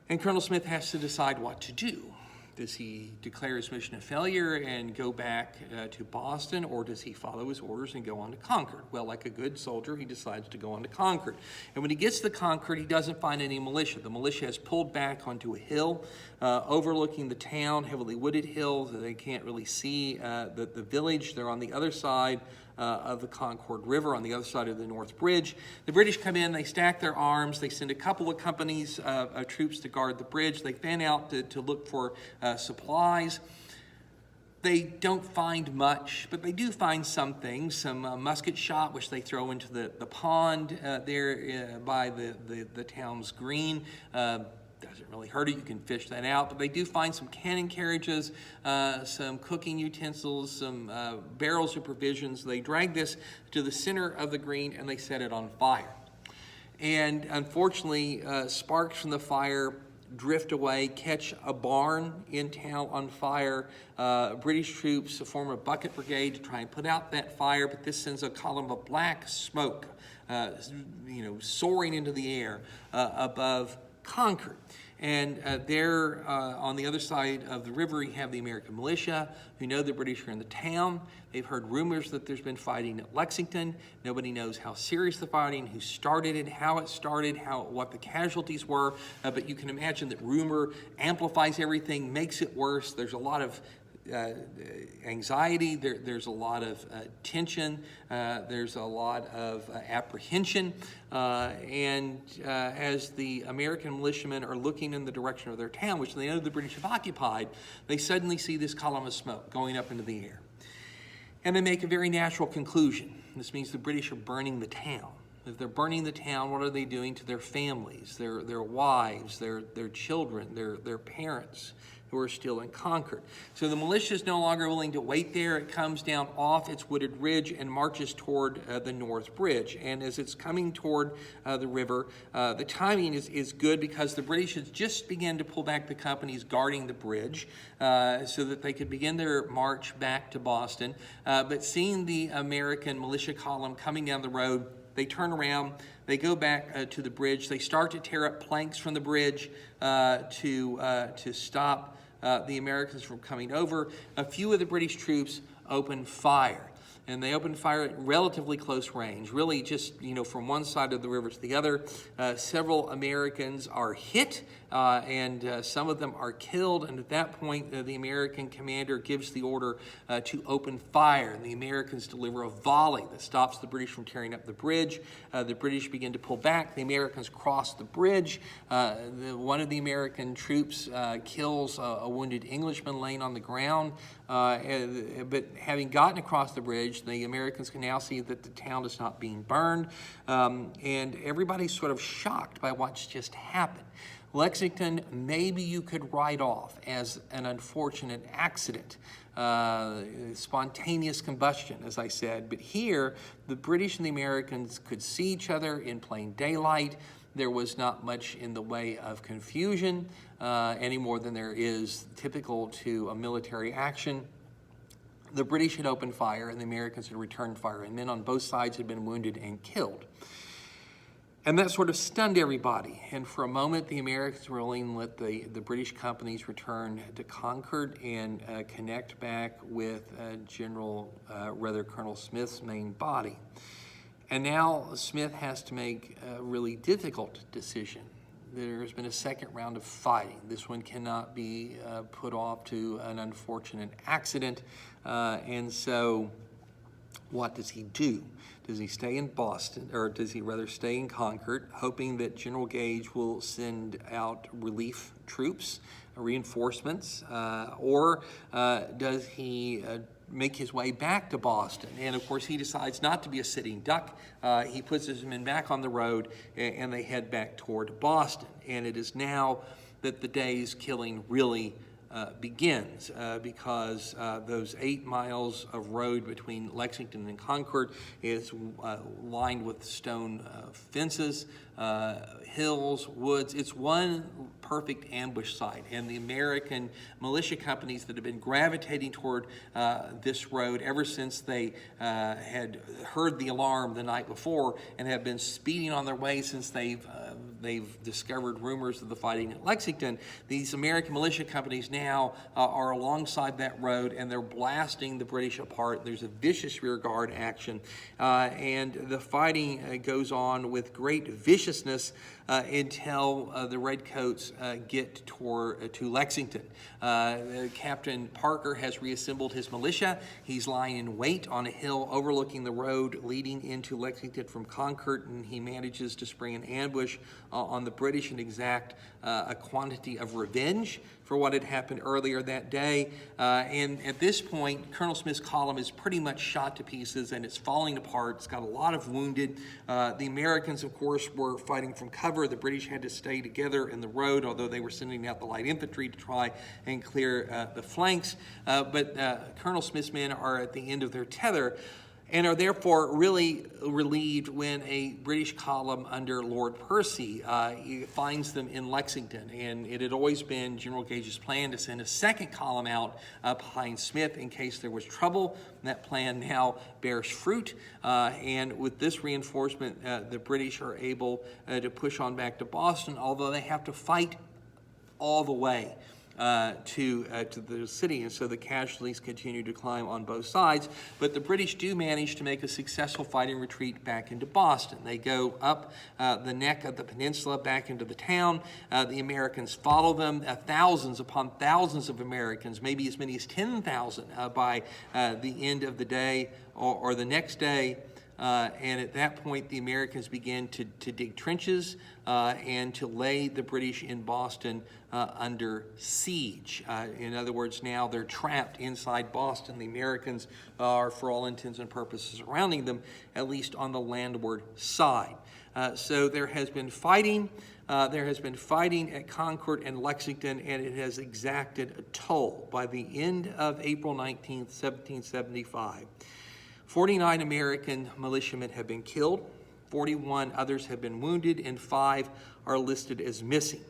And Colonel Smith has to decide what to do. Does he declare his mission a failure and go back to Boston, or does he follow his orders and go on to Concord? Well, like a good soldier, he decides to go on to Concord. And when he gets to Concord, he doesn't find any militia. The militia has pulled back onto a hill overlooking the town, heavily wooded hill. They can't really see the village. They're on the other side of the Concord River on the other side of the North Bridge. The British come in, they stack their arms, they send a couple of companies of troops to guard the bridge. They fan out to look for supplies. They don't find much, but they do find some things, some musket shot, which they throw into the pond there by the town's green. Doesn't really hurt it, you can fish that out, but they do find some cannon carriages, some cooking utensils, some barrels of provisions. They drag this to the center of the green and they set it on fire. And unfortunately, sparks from the fire drift away, catch a barn in town on fire. British troops form a bucket brigade to try and put out that fire, but this sends a column of black smoke, soaring into the air above Concord. And there on the other side of the river, you have the American militia who know the British are in the town. They've heard rumors that there's been fighting at Lexington. Nobody knows how serious the fighting, who started it, how it started, what the casualties were. But you can imagine that rumor amplifies everything, makes it worse. There's a lot of anxiety, there's a lot of tension, there's a lot of apprehension, and as the American militiamen are looking in the direction of their town, which they know the British have occupied, they suddenly see this column of smoke going up into the air. And they make a very natural conclusion. This means the British are burning the town. If they're burning the town, what are they doing to their families, their wives, their children, their parents, who are still in Concord? So the militia is no longer willing to wait there. It comes down off its wooded ridge and marches toward the North Bridge. And as it's coming toward the river, the timing is good because the British has just begun to pull back the companies guarding the bridge so that they could begin their march back to Boston. But seeing the American militia column coming down the road, they turn around, they go back to the bridge, they start to tear up planks from the bridge to stop the Americans from coming over. A few of the British troops open fire. And they open fire at relatively close range, really just, from one side of the river to the other. Several Americans are hit, and some of them are killed. And at that point, the American commander gives the order to open fire. And the Americans deliver a volley that stops the British from tearing up the bridge. The British begin to pull back. The Americans cross the bridge. One of the American troops kills a wounded Englishman laying on the ground. But having gotten across the bridge, the Americans can now see that the town is not being burned, and everybody's sort of shocked by what's just happened. Lexington, maybe you could write off as an unfortunate accident, spontaneous combustion, as I said, but here, the British and the Americans could see each other in plain daylight. There was not much in the way of confusion any more than there is typical to a military action. The British had opened fire and the Americans had returned fire, and men on both sides had been wounded and killed. And that sort of stunned everybody. And for a moment, the Americans were willing to let the British companies return to Concord and connect back with Colonel Smith's main body. And now Smith has to make a really difficult decision. There's been a second round of fighting. This one cannot be put off to an unfortunate accident. And so what does he do? Does he stay in Boston, or does he rather stay in Concord, hoping that General Gage will send out relief troops, reinforcements, or does he make his way back to Boston? And of course, he decides not to be a sitting duck. He puts his men back on the road, and they head back toward Boston. And it is now that the day's killing really begins because those 8 miles of road between Lexington and Concord is lined with stone fences, hills, woods. It's one perfect ambush site, and the American militia companies that have been gravitating toward this road ever since they had heard the alarm the night before and have been speeding on their way since they've they've discovered rumors of the fighting at Lexington, these American militia companies now are alongside that road, and they're blasting the British apart. There's a vicious rearguard action, and the fighting goes on with great viciousness until the Redcoats get to Lexington. Captain Parker has reassembled his militia. He's lying in wait on a hill overlooking the road leading into Lexington from Concord, and he manages to spring an ambush on the British and exact a quantity of revenge for what had happened earlier that day. And at this point, Colonel Smith's column is pretty much shot to pieces, and it's falling apart. It's got a lot of wounded. The Americans, of course, were fighting from cover. The British had to stay together in the road, although they were sending out the light infantry to try and clear the flanks. But Colonel Smith's men are at the end of their tether, and are therefore really relieved when a British column under Lord Percy finds them in Lexington. And it had always been General Gage's plan to send a second column out behind Smith in case there was trouble. And that plan now bears fruit. And with this reinforcement, the British are able to push on back to Boston, although they have to fight all the way to the city, and so the casualties continue to climb on both sides. But the British do manage to make a successful fighting retreat back into Boston. They go up the neck of the peninsula back into the town. The Americans follow them. Thousands upon thousands of Americans, maybe as many as 10,000 by the end of the day or the next day. And at that point, the Americans began to dig trenches and to lay the British in Boston under siege. In other words, now they're trapped inside Boston. The Americans are, for all intents and purposes, surrounding them, at least on the landward side. So there has been fighting. There has been fighting at Concord and Lexington, and it has exacted a toll. By the end of April 19th, 1775, 49 American militiamen have been killed, 41 others have been wounded, and 5 are listed as missing.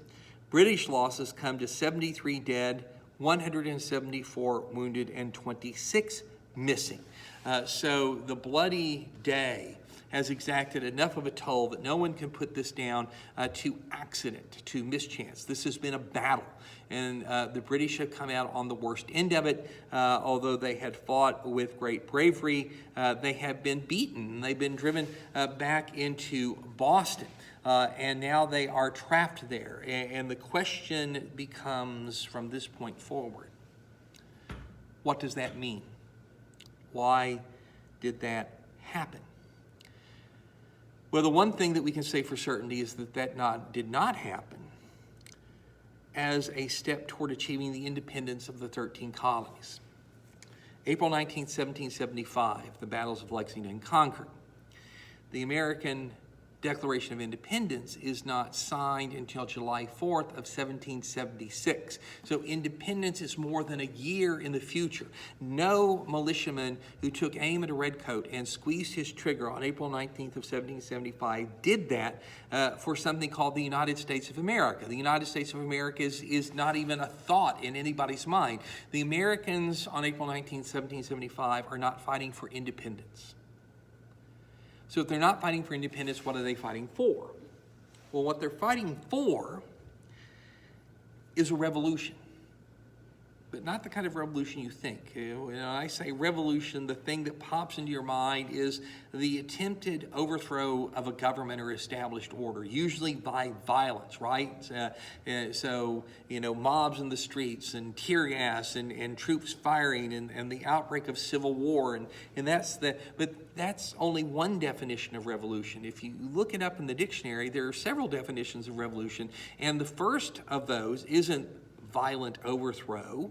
British losses come to 73 dead, 174 wounded, and 26 missing. So the bloody day has exacted enough of a toll that no one can put this down to accident, to mischance. This has been a battle, and the British have come out on the worst end of it. Although they had fought with great bravery, they have been beaten. They've been driven back into Boston, and now they are trapped there. And the question becomes, from this point forward, what does that mean? Why did that happen? Well, the one thing that we can say for certainty is that did not happen as a step toward achieving the independence of the 13 colonies. April 19, 1775, the battles of Lexington and Concord. The American Declaration of Independence is not signed until July 4th of 1776. So independence is more than a year in the future. No militiaman who took aim at a redcoat and squeezed his trigger on April 19th of 1775 did that for something called the United States of America. The United States of America is not even a thought in anybody's mind. The Americans on April 19th, 1775 are not fighting for independence. So if they're not fighting for independence, what are they fighting for? Well, what they're fighting for is a revolution, but not the kind of revolution you think. When I say revolution, the thing that pops into your mind is the attempted overthrow of a government or established order, usually by violence, right? So, mobs in the streets and tear gas and troops firing and the outbreak of civil war. And that's only one definition of revolution. If you look it up in the dictionary, there are several definitions of revolution. And the first of those isn't violent overthrow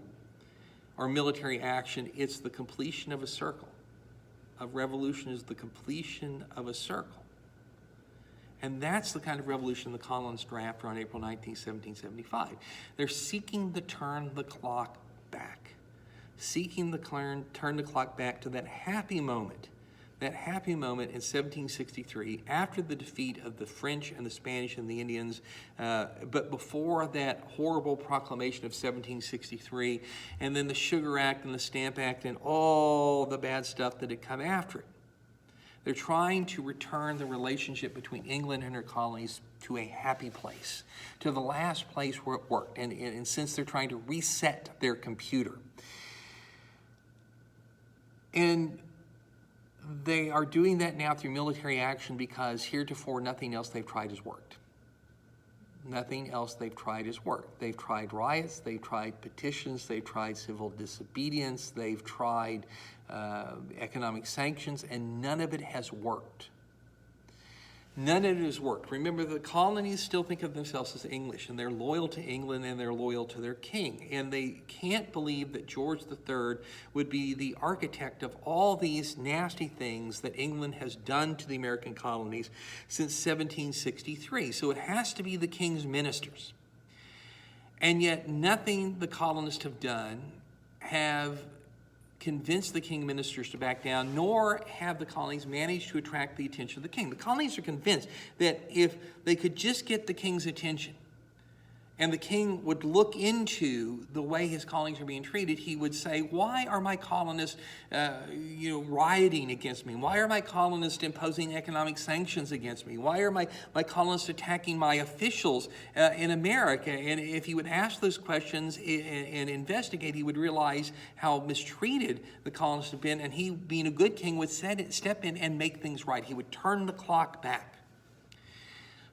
or military action, it's the completion of a circle. A revolution is the completion of a circle. And that's the kind of revolution the colonists draft on April 19, 1775. They're seeking to turn the clock back. Seeking to turn the clock back to that happy moment in 1763, after the defeat of the French and the Spanish and the Indians, but before that horrible proclamation of 1763, and then the Sugar Act and the Stamp Act and all the bad stuff that had come after it. They're trying to return the relationship between England and her colonies to a happy place, to the last place where it worked. And since they're trying to reset their computer. And they are doing that now through military action because heretofore nothing else they've tried has worked. Nothing else they've tried has worked. They've tried riots, they've tried petitions, they've tried civil disobedience, they've tried economic sanctions, and none of it has worked. None of it has worked. Remember, the colonies still think of themselves as English, and they're loyal to England, and they're loyal to their king. And they can't believe that George III would be the architect of all these nasty things that England has done to the American colonies since 1763. So it has to be the king's ministers. And yet nothing the colonists have done have convince the king ministers to back down, nor have the colonies managed to attract the attention of the king. The colonies are convinced that if they could just get the king's attention, and the king would look into the way his colonies are being treated, he would say, why are my colonists rioting against me? Why are my colonists imposing economic sanctions against me? Why are my colonists attacking my officials in America? And if he would ask those questions and investigate, he would realize how mistreated the colonists have been, and he, being a good king, would step in and make things right. He would turn the clock back.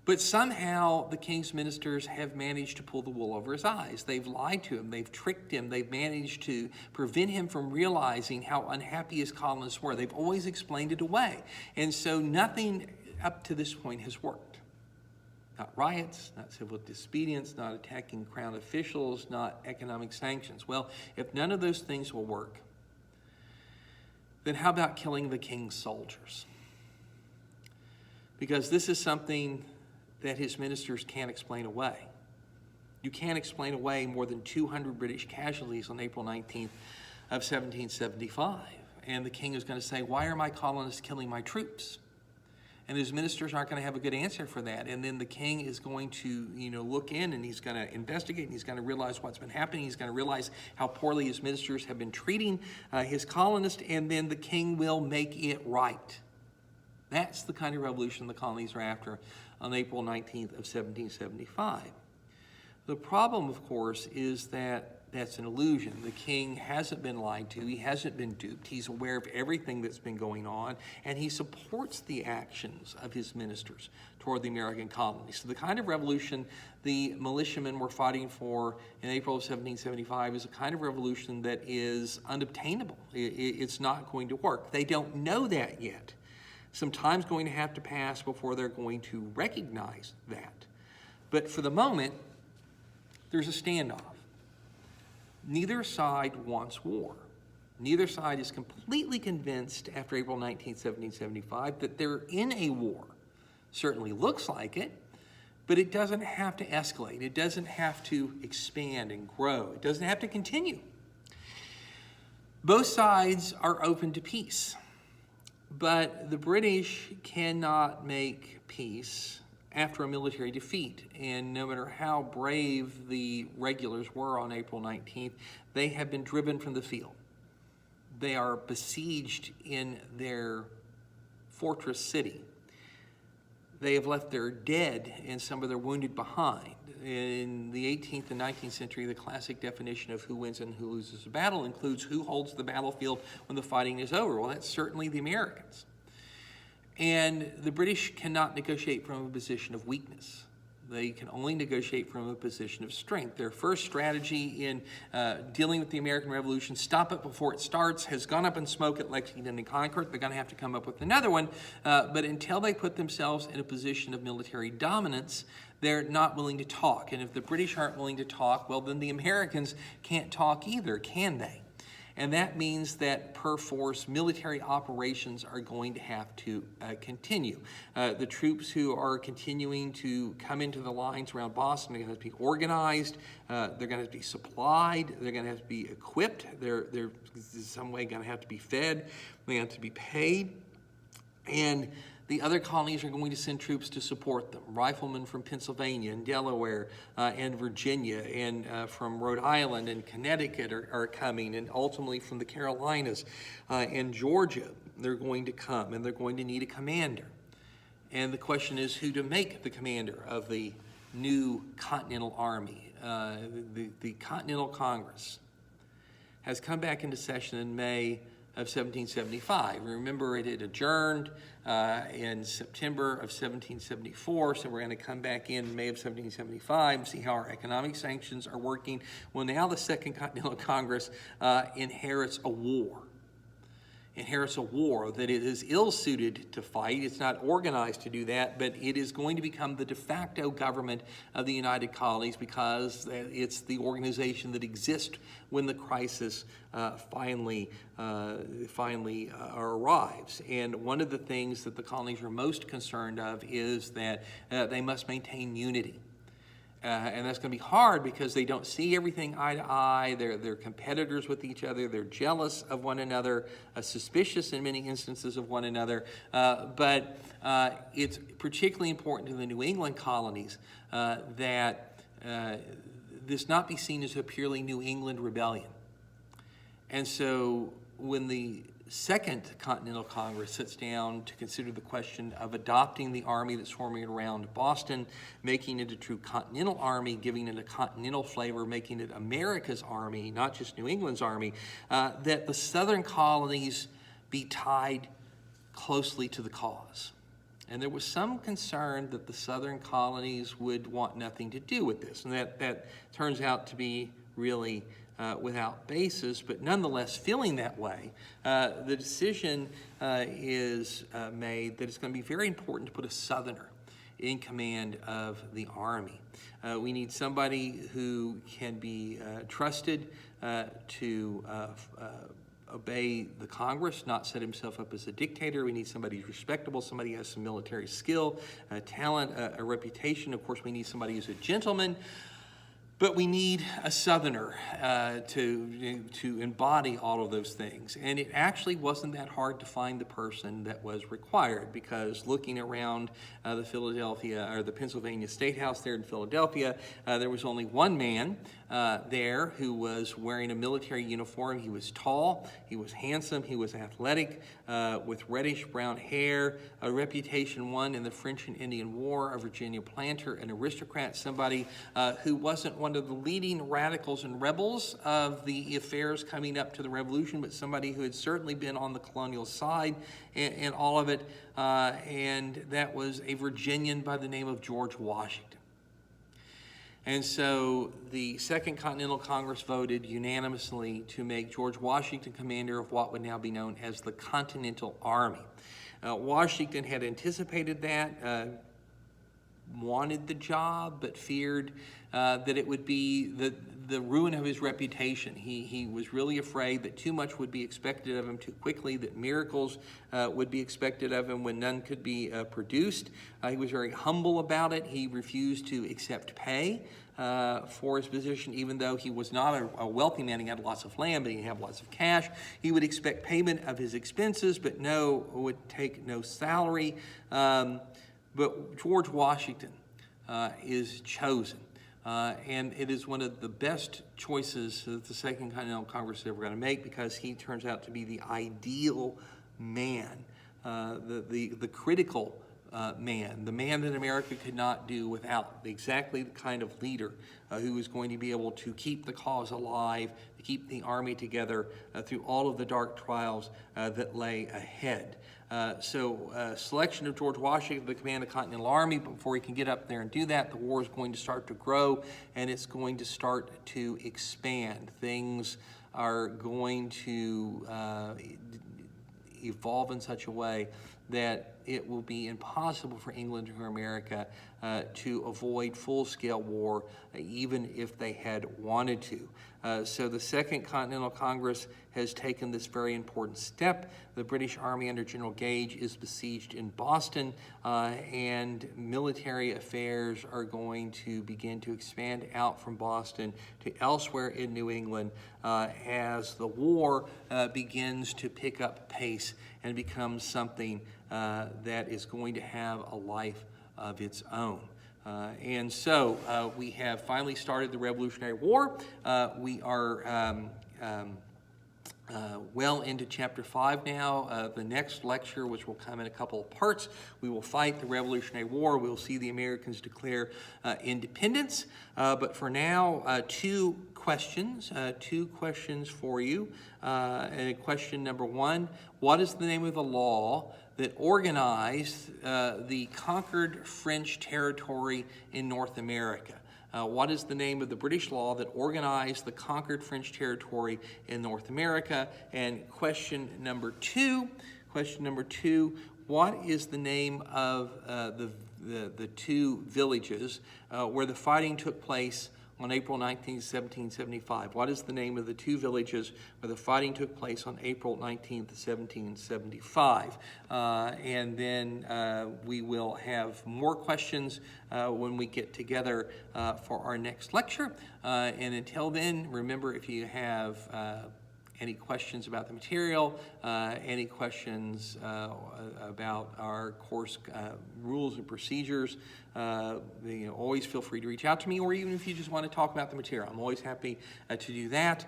But somehow the king's ministers have managed to pull the wool over his eyes. They've lied to him. They've tricked him. They've managed to prevent him from realizing how unhappy his colonists were. They've always explained it away. And so nothing up to this point has worked. Not riots, not civil disobedience, not attacking crown officials, not economic sanctions. Well, if none of those things will work, then how about killing the king's soldiers? Because this is something that his ministers can't explain away. You can't explain away more than 200 British casualties on April 19th of 1775. And the king is going to say, why are my colonists killing my troops? And his ministers aren't going to have a good answer for that. And then the king is going to, look in, and he's going to investigate, and he's going to realize what's been happening. He's going to realize how poorly his ministers have been treating his colonists, and then the king will make it right. That's the kind of revolution the colonies are after on April 19th of 1775. The problem, of course, is that that's an illusion. The king hasn't been lied to. He hasn't been duped. He's aware of everything that's been going on, and he supports the actions of his ministers toward the American colonies. So the kind of revolution the militiamen were fighting for in April of 1775 is a kind of revolution that is unobtainable. It's not going to work. They don't know that yet. Some time's going to have to pass before they're going to recognize that. But for the moment, there's a standoff. Neither side wants war. Neither side is completely convinced after April 19, 1775 that they're in a war. Certainly looks like it, but it doesn't have to escalate. It doesn't have to expand and grow. It doesn't have to continue. Both sides are open to peace. But the British cannot make peace after a military defeat. And no matter how brave the regulars were on April 19th, they have been driven from the field. They are besieged in their fortress city. They have left their dead and some of their wounded behind. In the 18th and 19th century, the classic definition of who wins and who loses a battle includes who holds the battlefield when the fighting is over. Well, that's certainly the Americans. And the British cannot negotiate from a position of weakness. They can only negotiate from a position of strength. Their first strategy in dealing with the American Revolution, stop it before it starts, has gone up in smoke at Lexington and Concord. They're going to have to come up with another one. But until they put themselves in a position of military dominance, they're not willing to talk. And if the British aren't willing to talk, well, then the Americans can't talk either, can they? And that means that perforce military operations are going to have to continue. The troops who are continuing to come into the lines around Boston are going to have to be organized. They're going to have to be supplied. They're going to have to be equipped. They're in some way going to have to be fed. They're going to have to be paid. And the other colonies are going to send troops to support them. Riflemen from Pennsylvania and Delaware and Virginia and from Rhode Island and Connecticut are coming, and ultimately from the Carolinas and Georgia. They're going to come, and they're going to need a commander. And the question is who to make the commander of the new Continental Army. The Continental Congress has come back into session in May of 1775. Remember, it had adjourned in September of 1774, so we're going to come back in May of 1775 and see how our economic sanctions are working. Well, now the Second Continental Congress inherits a war that it is ill-suited to fight. It's not organized to do that, but it is going to become the de facto government of the United Colonies because it's the organization that exists when the crisis finally arrives. And one of the things that the colonies are most concerned of is that they must maintain unity. And that's going to be hard because they don't see everything eye to eye. They're competitors with each other. They're jealous of one another, suspicious in many instances of one another. But it's particularly important to the New England colonies that this not be seen as a purely New England rebellion. And so when the Second Continental Congress sits down to consider the question of adopting the army that's forming around Boston, making it a true Continental Army, giving it a continental flavor, making it America's army, not just New England's army, that the Southern colonies be tied closely to the cause. And there was some concern that the Southern colonies would want nothing to do with this, and that turns out to be really without basis, but nonetheless feeling that way, the decision is made that it's going to be very important to put a Southerner in command of the Army. We need somebody who can be trusted to obey the Congress, not set himself up as a dictator. We need somebody who's respectable, somebody who has some military skill, talent, a reputation. Of course, we need somebody who's a gentleman. But we need a Southerner to embody all of those things. And it actually wasn't that hard to find the person that was required, because looking around the Pennsylvania State House there in Philadelphia, there was only one man there who was wearing a military uniform. He was tall, he was handsome, he was athletic, with reddish brown hair, a reputation won in the French and Indian War, a Virginia planter, an aristocrat, somebody who wasn't one of the leading radicals and rebels of the affairs coming up to the Revolution, but somebody who had certainly been on the colonial side and all of it, and that was a Virginian by the name of George Washington. And so the Second Continental Congress voted unanimously to make George Washington commander of what would now be known as the Continental Army. Washington had anticipated that, wanted the job, but feared that it would be the ruin of his reputation. He was really afraid that too much would be expected of him too quickly, that miracles would be expected of him when none could be produced. He was very humble about it. He refused to accept pay for his position, even though he was not a wealthy man. He had lots of land, but he didn't have lots of cash. He would expect payment of his expenses, but would take no salary. But George Washington is chosen. And it is one of the best choices that the Second Continental Congress is ever going to make, because he turns out to be the ideal man, the critical man, the man that America could not do without, exactly the kind of leader who is going to be able to keep the cause alive, to keep the army together through all of the dark trials that lay ahead. Selection of George Washington to command the Continental Army, but before he can get up there and do that, the war is going to start to grow, and it's going to start to expand. Things are going to evolve in such a way that it will be impossible for England or America to avoid full-scale war, even if they had wanted to. So the Second Continental Congress has taken this very important step. The British Army under General Gage is besieged in Boston, and military affairs are going to begin to expand out from Boston to elsewhere in New England as the war begins to pick up pace and becomes something that is going to have a life of its own. And so we have finally started the Revolutionary War. We are well into chapter 5 now. The next lecture, which will come in a couple of parts, we will fight the Revolutionary War. We'll see the Americans declare independence. But for now, two questions for you. And question number one, what is the name of the law that organized the conquered French territory in North America? What is the name of the British law that organized the conquered French territory in North America? And question number two, what is the name of the two villages where the fighting took place on April 19, 1775? What is the name of the two villages where the fighting took place on April 19, 1775? And then we will have more questions when we get together for our next lecture. And until then, remember, if you have any questions about the material, any questions about our course rules and procedures, always feel free to reach out to me, or even if you just want to talk about the material, I'm always happy to do that.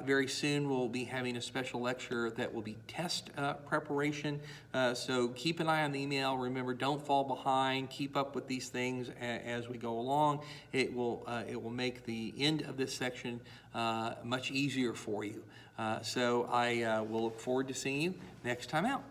Very soon we'll be having a special lecture that will be test preparation, so keep an eye on the email. Remember, don't fall behind. Keep up with these things as we go along. It will make the end of this section much easier for you. So I will look forward to seeing you next time out.